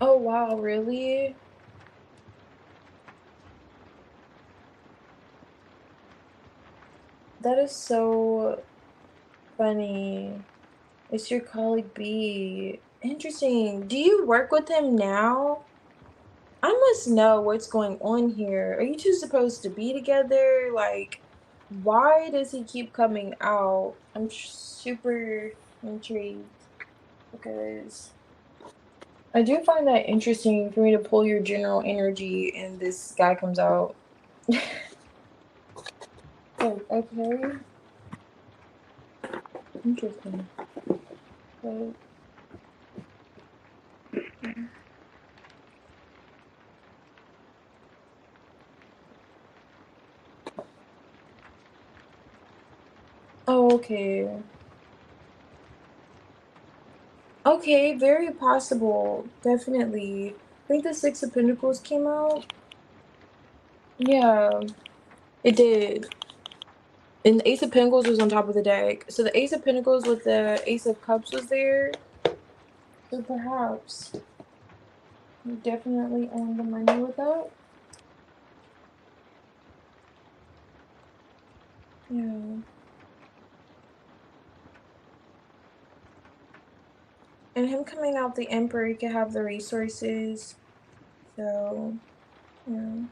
Oh wow, really? That is so funny. It's your colleague B. Interesting. Do you work with him now? I must know what's going on here. Are you two supposed to be together? Like, why does he keep coming out? I'm super intrigued because I do find that interesting for me to pull your general energy and this guy comes out. Oh, okay. Interesting. But, oh, okay. Okay, very possible. Definitely. I think the Six of Pentacles came out. Yeah, it did. And the Ace of Pentacles was on top of the deck. So the Ace of Pentacles with the Ace of Cups was there. So perhaps you're definitely on the money with that. Yeah. And him coming out the Emperor, he could have the resources. So, yeah.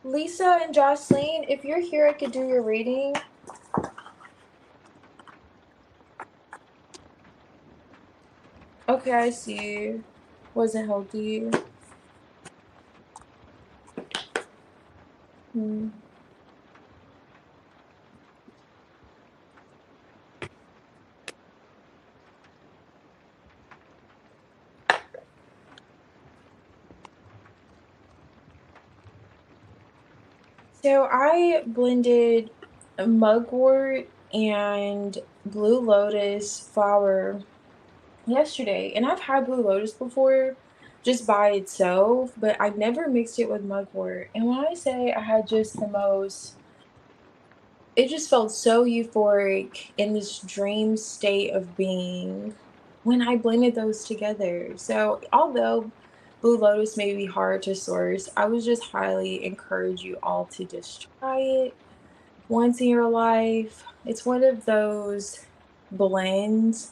Lisa and Jocelyn, if you're here, I could do your reading. Okay, I see. Wasn't healthy. Hmm. So I blended mugwort and blue lotus flower yesterday, and I've had blue lotus before just by itself, but I've never mixed it with mugwort. And when I say I had just the most, it just felt so euphoric in this dream state of being when I blended those together. So although blue lotus may be hard to source, I would just highly encourage you all to just try it once in your life. It's one of those blends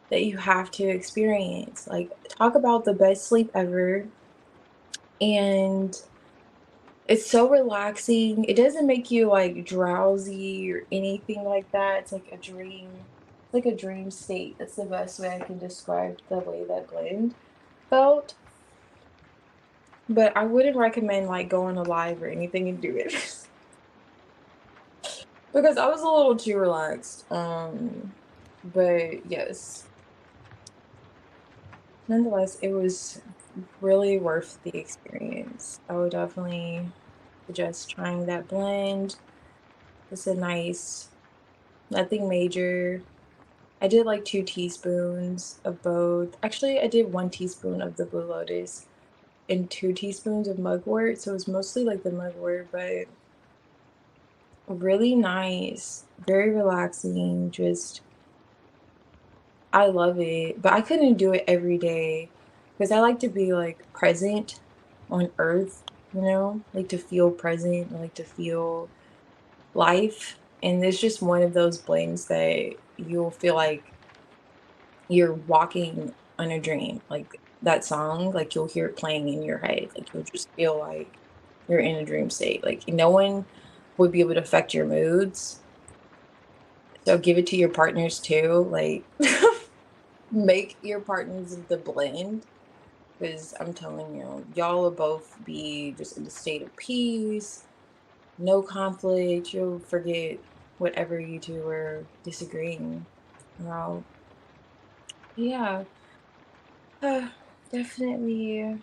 that you have to experience. Like, talk about the best sleep ever. And it's so relaxing. It doesn't make you like drowsy or anything like that. It's like a dream. It's like a dream state. That's the best way I can describe the way that blend felt. But I wouldn't recommend like going live or anything and do it because I was a little too relaxed. But yes, nonetheless, it was really worth the experience. I would definitely suggest trying that blend. It's a nice, nothing major. I did like 2 teaspoons of both. Actually, I did 1 teaspoon of the Blue Lotus and 2 teaspoons of mugwort. So it was mostly like the mugwort, but really nice, very relaxing. Just, I love it. But I couldn't do it every day because I like to be like present on earth, like to feel present, I like to feel life. And it's just one of those blends that you'll feel like you're walking on a dream. Like that song, like you'll hear it playing in your head. Like you'll just feel like you're in a dream state. Like no one would be able to affect your moods. So give it to your partners too. Like make your partners the blend. Because I'm telling you, y'all will both be just in a state of peace, no conflict. You'll forget whatever you two were disagreeing about. Yeah, definitely,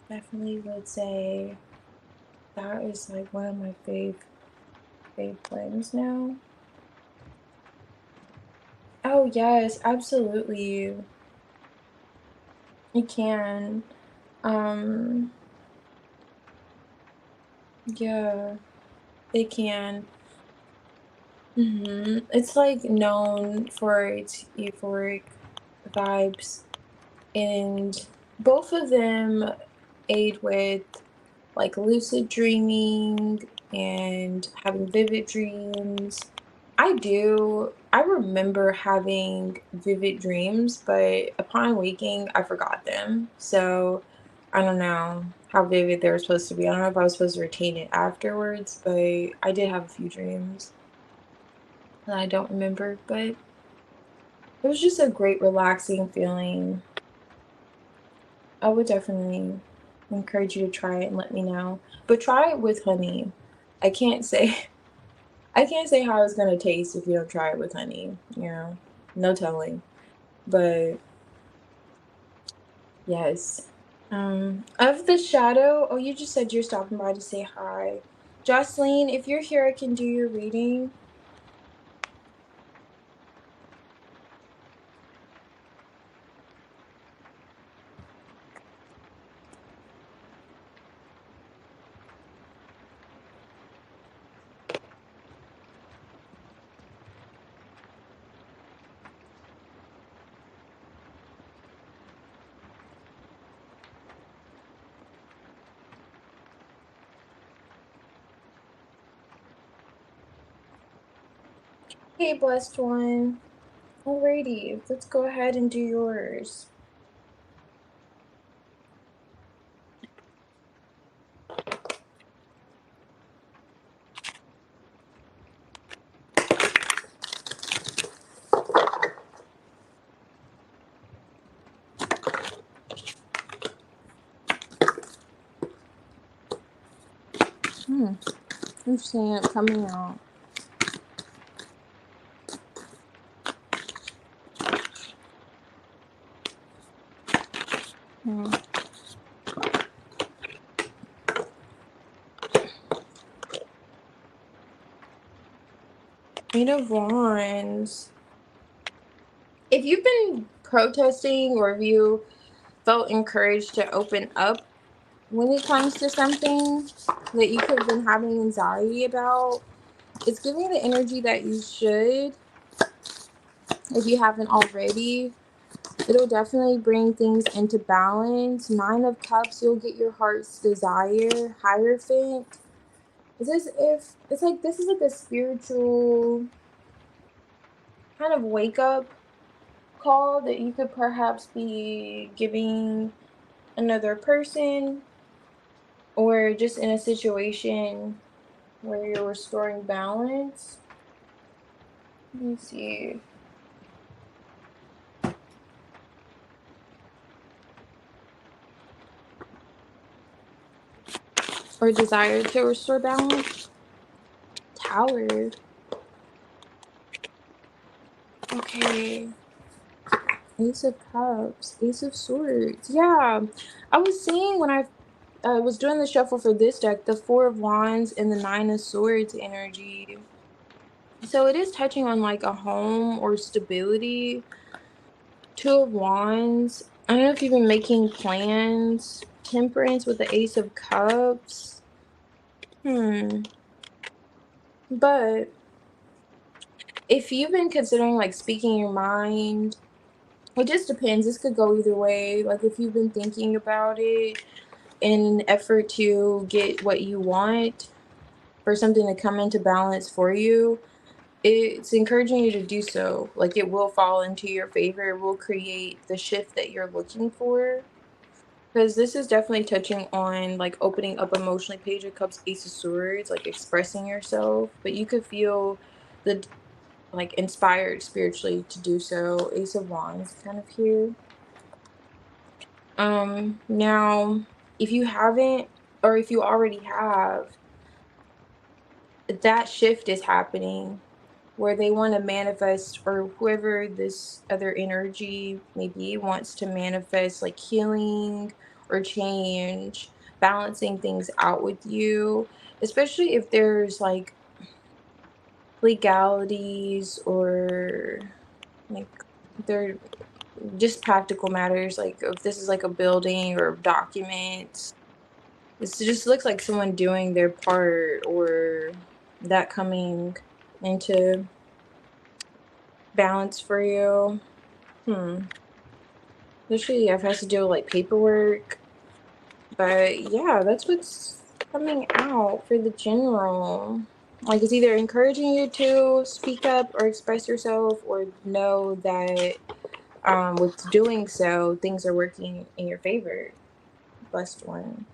definitely would say that is like one of my fave blends now. Oh yes, absolutely. You can. Um, yeah, they can. It's like known for its euphoric vibes, and both of them aid with like lucid dreaming and having vivid dreams. I remember having vivid dreams, but upon waking, I forgot them. So I don't know how vivid they were supposed to be. I don't know if I was supposed to retain it afterwards, but I did have a few dreams that I don't remember. But it was just a great, relaxing feeling. I would definitely encourage you to try it and let me know. But try it with honey. I can't say I can't say how it's gonna taste if you don't try it with honey, No telling. But yes. Of the shadow, oh, you just said you're stopping by to say hi. Jocelyn, if you're here, I can do your reading. Hey, blessed one. Alrighty, let's go ahead and do yours. I'm seeing it coming out. Hmm. Eight of Wands. If you've been protesting or if you felt encouraged to open up when it comes to something that you could have been having anxiety about, it's giving the energy that you should. If you haven't already, it'll definitely bring things into balance. 9 of Cups, you'll get your heart's desire. Hierophant, it's as if it's like this is like a spiritual kind of wake up call that you could perhaps be giving another person, or just in a situation where you're restoring balance. Let me see. Or desire to restore balance. Tower. Okay. Ace of Cups, Ace of Swords. Yeah, I was seeing when I was doing the shuffle for this deck, the Four of Wands and the Nine of Swords energy. So it is touching on like a home or stability. Two of Wands. I don't know if you've been making plans. Temperance with the Ace of Cups. Hmm. But if you've been considering like speaking your mind, it just depends. This could go either way. Like if you've been thinking about it in an effort to get what you want, for something to come into balance for you, it's encouraging you to do so. Like it will fall into your favor. It will create the shift that you're looking for. Because this is definitely touching on like opening up emotionally. Page of Cups, Ace of Swords, like expressing yourself. But you could feel the like inspired spiritually to do so. Ace of Wands kind of here. Now if you haven't, or if you already have, that shift is happening where they want to manifest, or whoever this other energy maybe wants to manifest like healing or change, balancing things out with you, especially if there's like legalities or like they're just practical matters, like if this is like a building or documents. This just looks like someone doing their part, or that coming into balance for you. Especially if it has to do with like paperwork. But yeah, that's what's coming out for the general. Like it's either encouraging you to speak up or express yourself, or know that with doing so, things are working in your favor. Blessed one.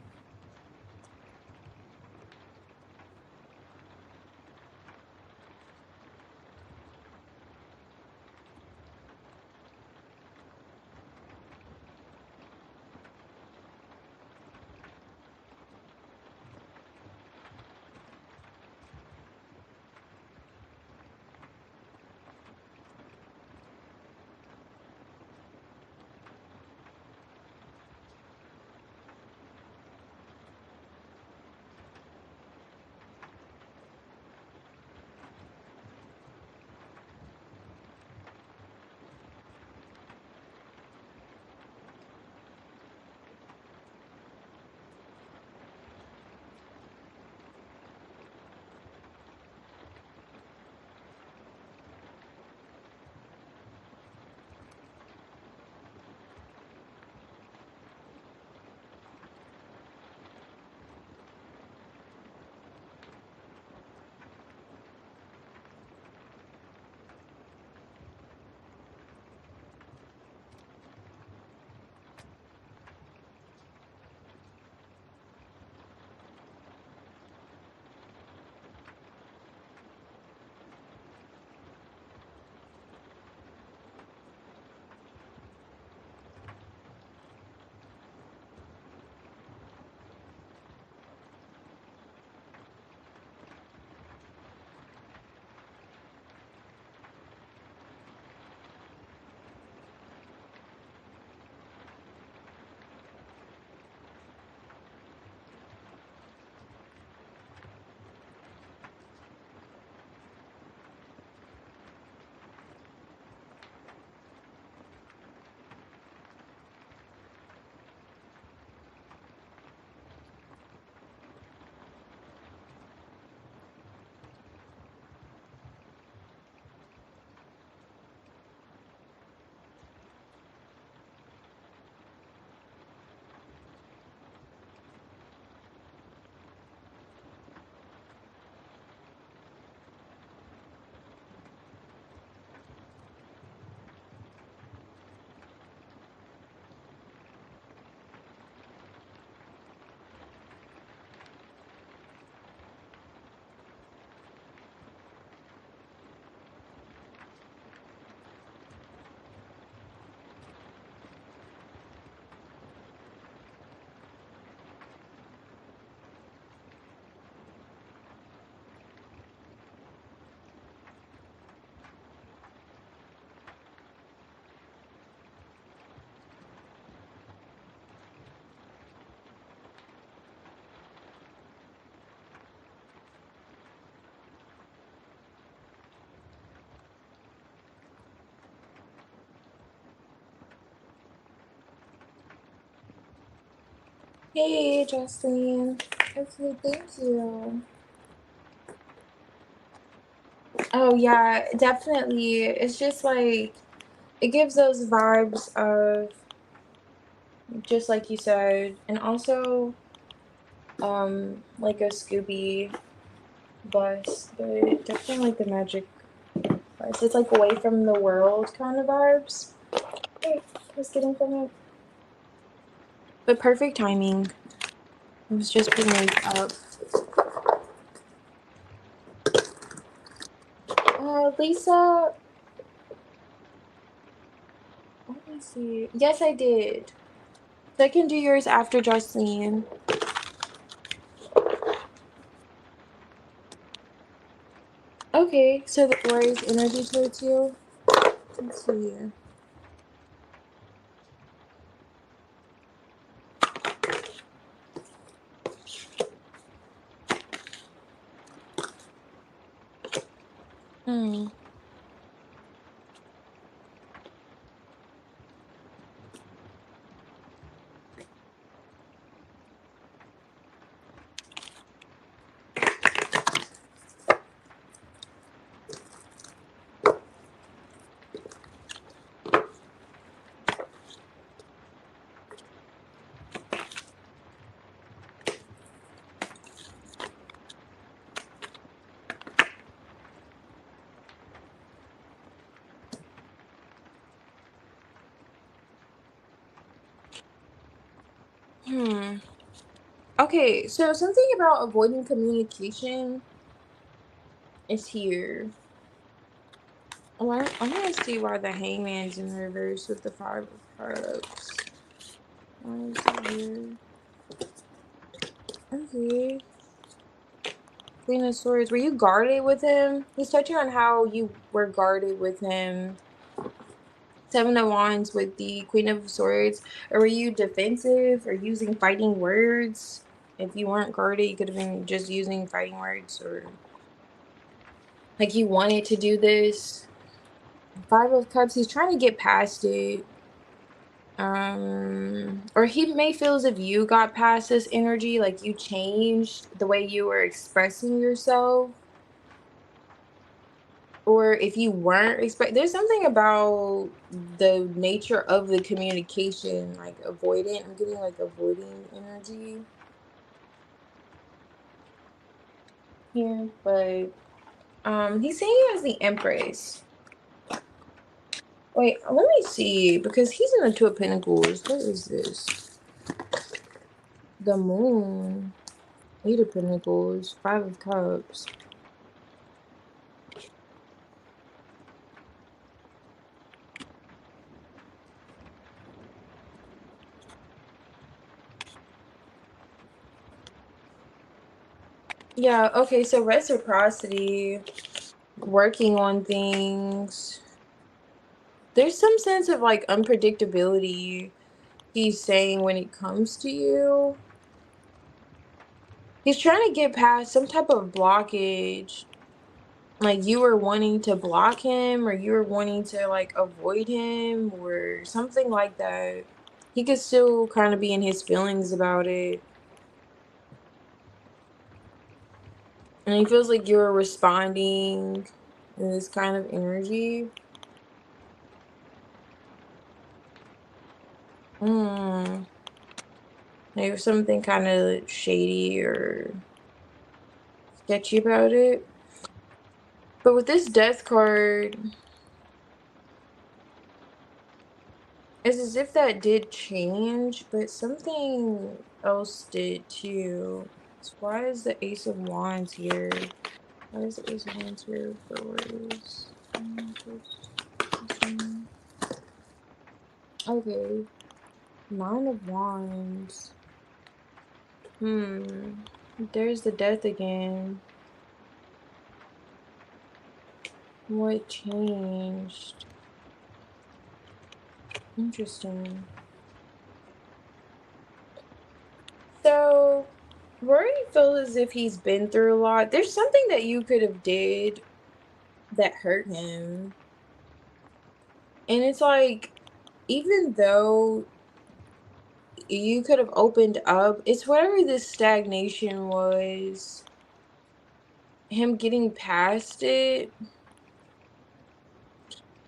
Hey, Justine. Okay, thank you. Oh, yeah, definitely. It's just like, it gives those vibes of, just like you said, and also, like a Scooby bus, but definitely like the magic bus. It's like away from the world kind of vibes. Wait, I was getting from it. But perfect timing. It was just putting it up. Lisa, let me see. Yes, I did. So I can do yours after Jocelyn. Okay, so the Aura's energy towards you. Let's see here. Hmm. Hmm. Okay, so something about avoiding communication is here. Well, I'm gonna see why the hangman's in reverse with the 5 of Cups. Why is it here? Okay. Queen of Swords. Were you guarded with him? He's touching on how you were guarded with him. 7 of Wands with the Queen of Swords. Or were you defensive or using fighting words? If you weren't guarded, you could have been just using fighting words, or like you wanted to do this. 5 of Cups, he's trying to get past it. Or he may feel as if you got past this energy, like you changed the way you were expressing yourself. Or if you weren't there's something about the nature of the communication, like avoidant. I'm getting like avoiding energy here, but he's saying he has the Empress. Wait, let me see, because he's in the 2 of Pentacles. What is this? The Moon. 8 of Pentacles. 5 of Cups. Yeah, okay, so reciprocity, working on things. There's some sense of like unpredictability he's saying when it comes to you. He's trying to get past some type of blockage. Like you were wanting to block him, or you were wanting to like avoid him, or something like that. He could still kind of be in his feelings about it. And he feels like you're responding in this kind of energy. Mm. There's something kind of shady or sketchy about it. But with this Death card, it's as if that did change, but something else did too. So why is the Ace of Wands here? Why is the Ace of Wands here for words? Okay. 9 of Wands. There's the Death again. What changed? Interesting. So, Rory feels as if he's been through a lot. There's something that you could have did that hurt him. And it's like, even though you could have opened up. It's whatever this stagnation was, him getting past it.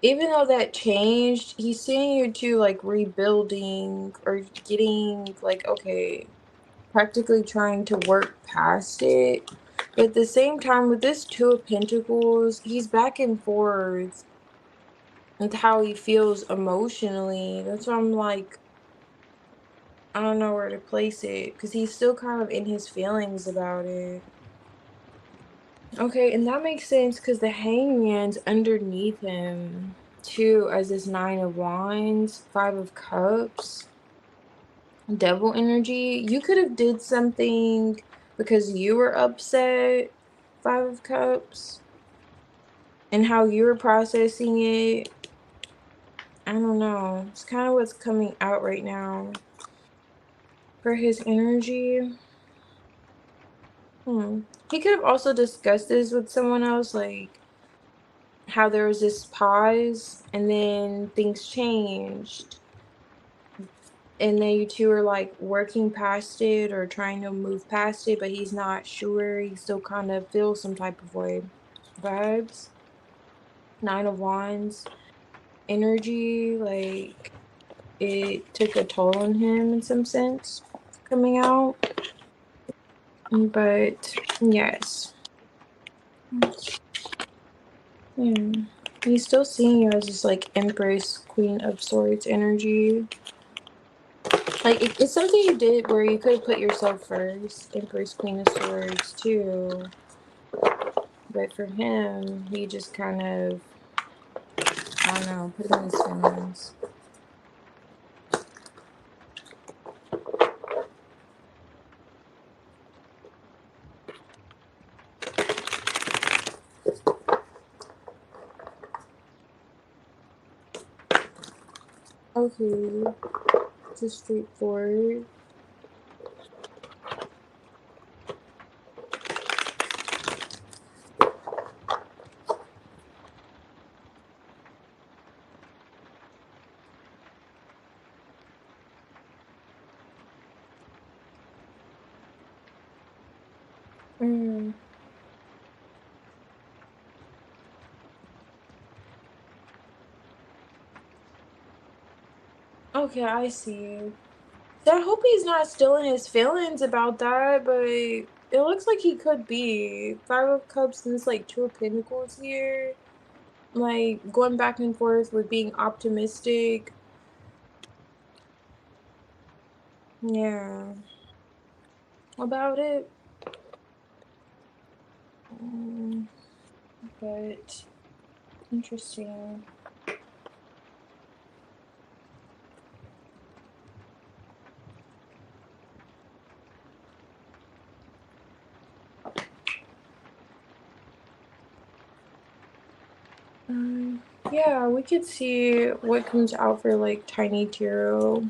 Even though that changed, he's seeing you two like rebuilding or getting like, okay, practically trying to work past it. But at the same time, with this Two of Pentacles, he's back and forth with how he feels emotionally. That's why I'm like, I don't know where to place it because he's still kind of in his feelings about it. Okay, and that makes sense because the Hangman's underneath him too, as this Nine of Wands, Five of Cups, Devil energy. You could have did something because you were upset, Five of Cups, and how you were processing it. I don't know. It's kind of what's coming out right now for his energy. He could have also discussed this with someone else, like how there was this pause and then things changed. And then you two are like working past it or trying to move past it, but he's not sure. He still kind of feels some type of way. Vibes. Nine of Wands. Energy. Like it took a toll on him in some sense coming out. But yes. Yeah. He's still seeing you as this like Empress, Queen of Swords energy. Like it's something you did where you could have put yourself first, Empress, Queen of Swords too. But for him, he just kind of, I don't know, put in his feelings. Okay, just straightforward. Mm. Okay, I see. So I hope he's not still in his feelings about that, but it looks like he could be. Five of Cups and this like Two of Pentacles here. Like going back and forth with being optimistic. Yeah. About it. Mm, but interesting. Yeah, we could see what comes out for like Tiny Tarot.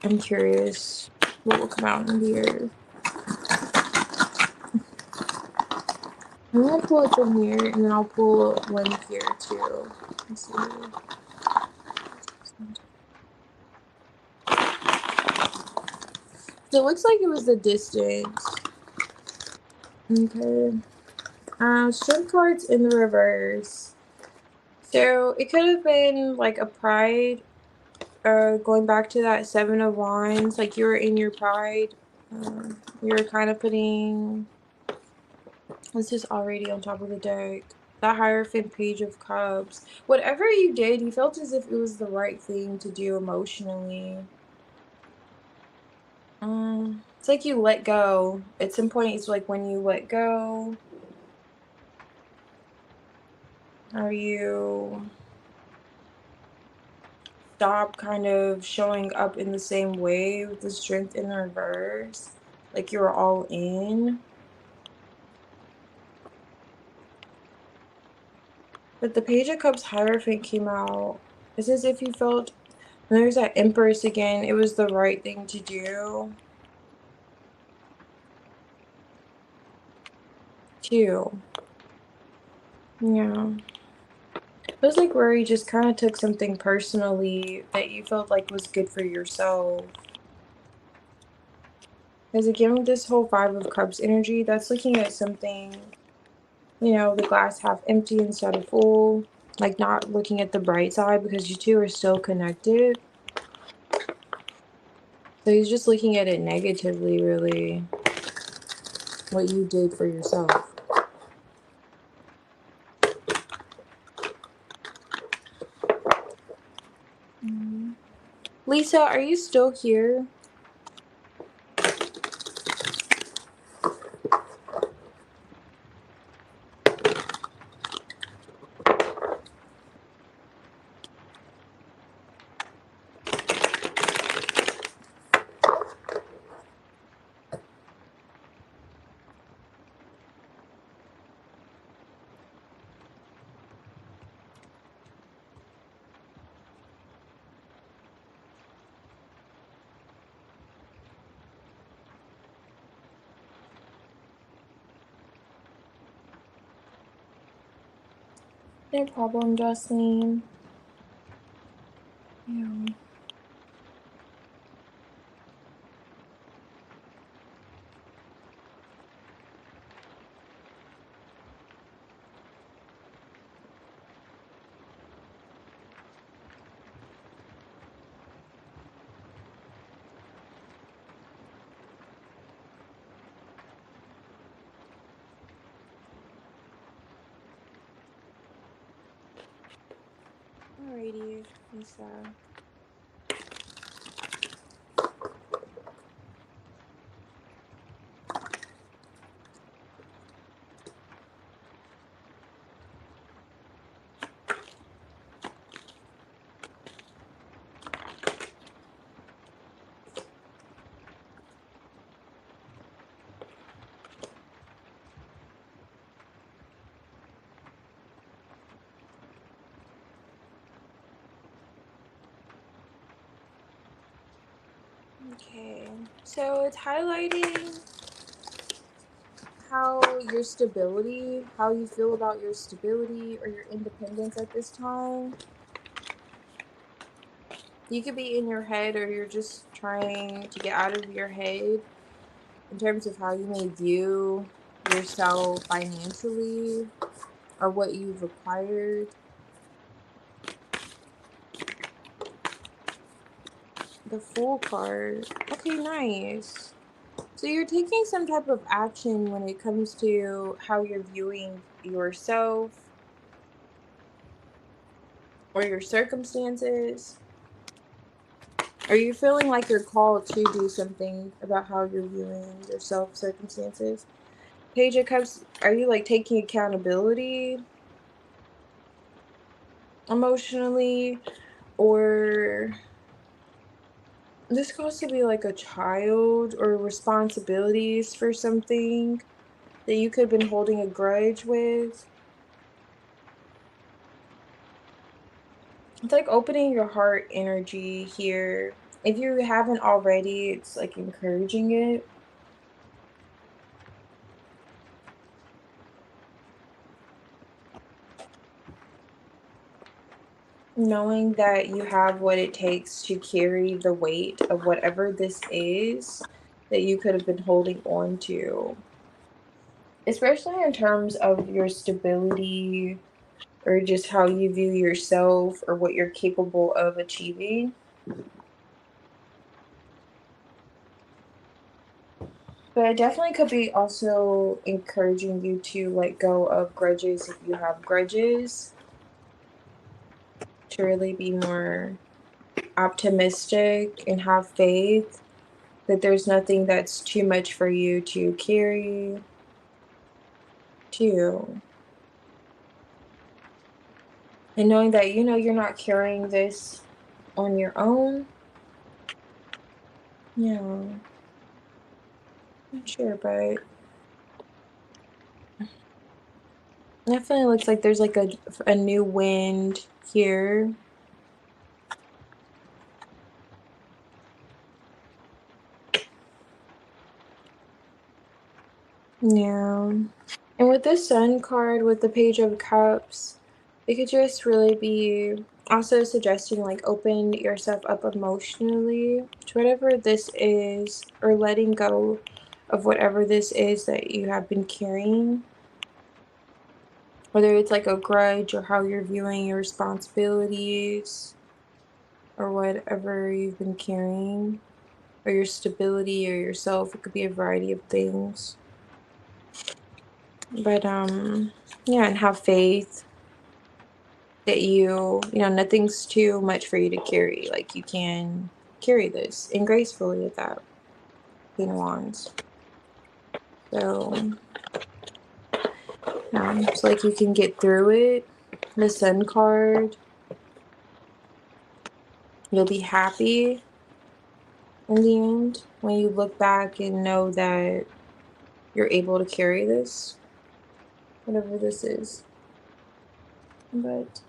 I'm curious what will come out in here. I'm gonna pull it from here and then I'll pull one here too. Let's see. So it looks like it was the distance. Okay. Strength cards in the reverse. So it could have been like a pride, going back to that Seven of Wands, like you were in your pride. You were kind of putting, this is already on top of the deck. That Hierophant, Page of Cups. Whatever you did, you felt as if it was the right thing to do emotionally. It's like you let go. At some point, it's like when you let go, or you stop kind of showing up in the same way with the Strength in the reverse. Like you're all in. But the Page of Cups Hierophant came out. It's as if you felt, and there's that Empress again, it was the right thing to do. Too. Yeah. Feels like where you just kind of took something personally that you felt like was good for yourself. Because again, with this whole Five of Cups energy, that's looking at something, you know, the glass half empty instead of full. Like not looking at the bright side because you two are still connected. So he's just looking at it negatively, really. What you did for yourself. Lisa, are you still here? No problem, Jocelyn. Yeah. Alrighty, Lisa. Okay, so it's highlighting how your stability, how you feel about your stability or your independence at this time. You could be in your head or you're just trying to get out of your head in terms of how you may view yourself financially or what you've acquired. The Fool card. Okay, nice. So you're taking some type of action when it comes to how you're viewing yourself or your circumstances. Are you feeling like you're called to do something about how you're viewing yourself, circumstances? Page of Cups, are you like taking accountability emotionally? Or this could also be like a child or responsibilities for something that you could have been holding a grudge with. It's like opening your heart energy here. If you haven't already, it's like encouraging it. Knowing that you have what it takes to carry the weight of whatever this is that you could have been holding on to. Especially in terms of your stability or just how you view yourself or what you're capable of achieving. But it definitely could be also encouraging you to let go of grudges if you have grudges, to really be more optimistic and have faith that there's nothing that's too much for you to carry too. And knowing that, you know, you're not carrying this on your own. Yeah, not sure, but definitely looks like there's like a new wind here. Yeah. And with this Sun card, with the Page of Cups, It could just really be also suggesting like open yourself up emotionally to whatever this is, or letting go of whatever this is that you have been carrying, whether it's like a grudge or how you're viewing your responsibilities or whatever you've been carrying, or your stability or yourself. It could be a variety of things. But yeah, and have faith that nothing's too much for you to carry. Like you can carry this and gracefully at that. Queen of Wands. So it's like you can get through it. The Sun card. You'll be happy in the end when you look back and know that you're able to carry this, whatever this is. But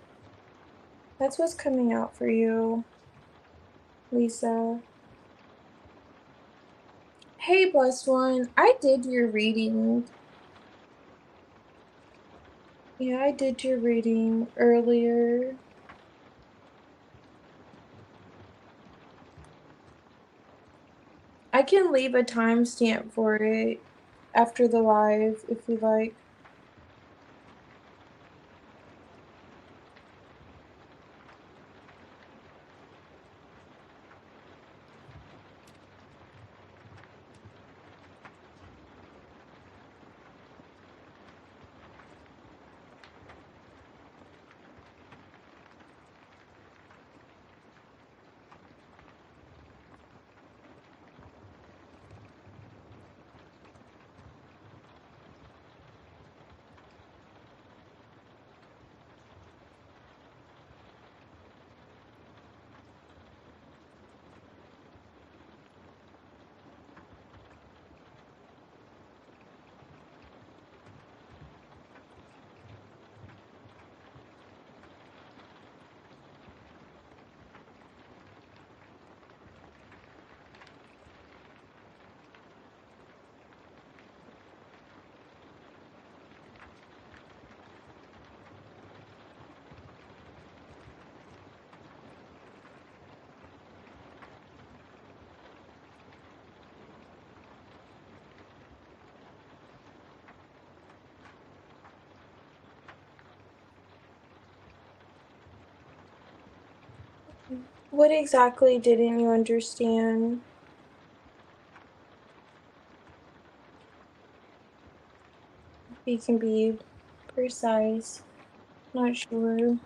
that's what's coming out for you, Lisa. Hey, blessed one. I did your reading. Yeah, I did your reading earlier. I can leave a timestamp for it after the live if you like. What exactly didn't you understand? You can be precise. Not sure.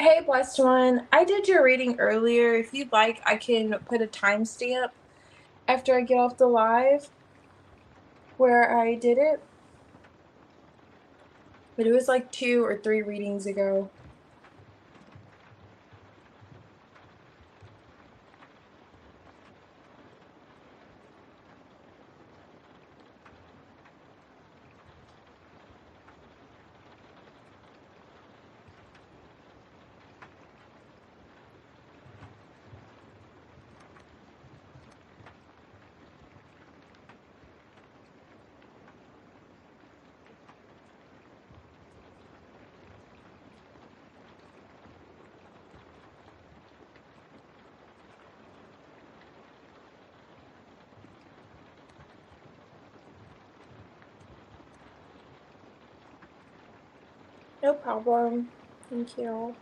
Hey, blessed one. I did your reading earlier. If you'd like, I can put a timestamp after I get off the live where I did it. But it was like 2 or 3 readings ago. No problem. Thank you.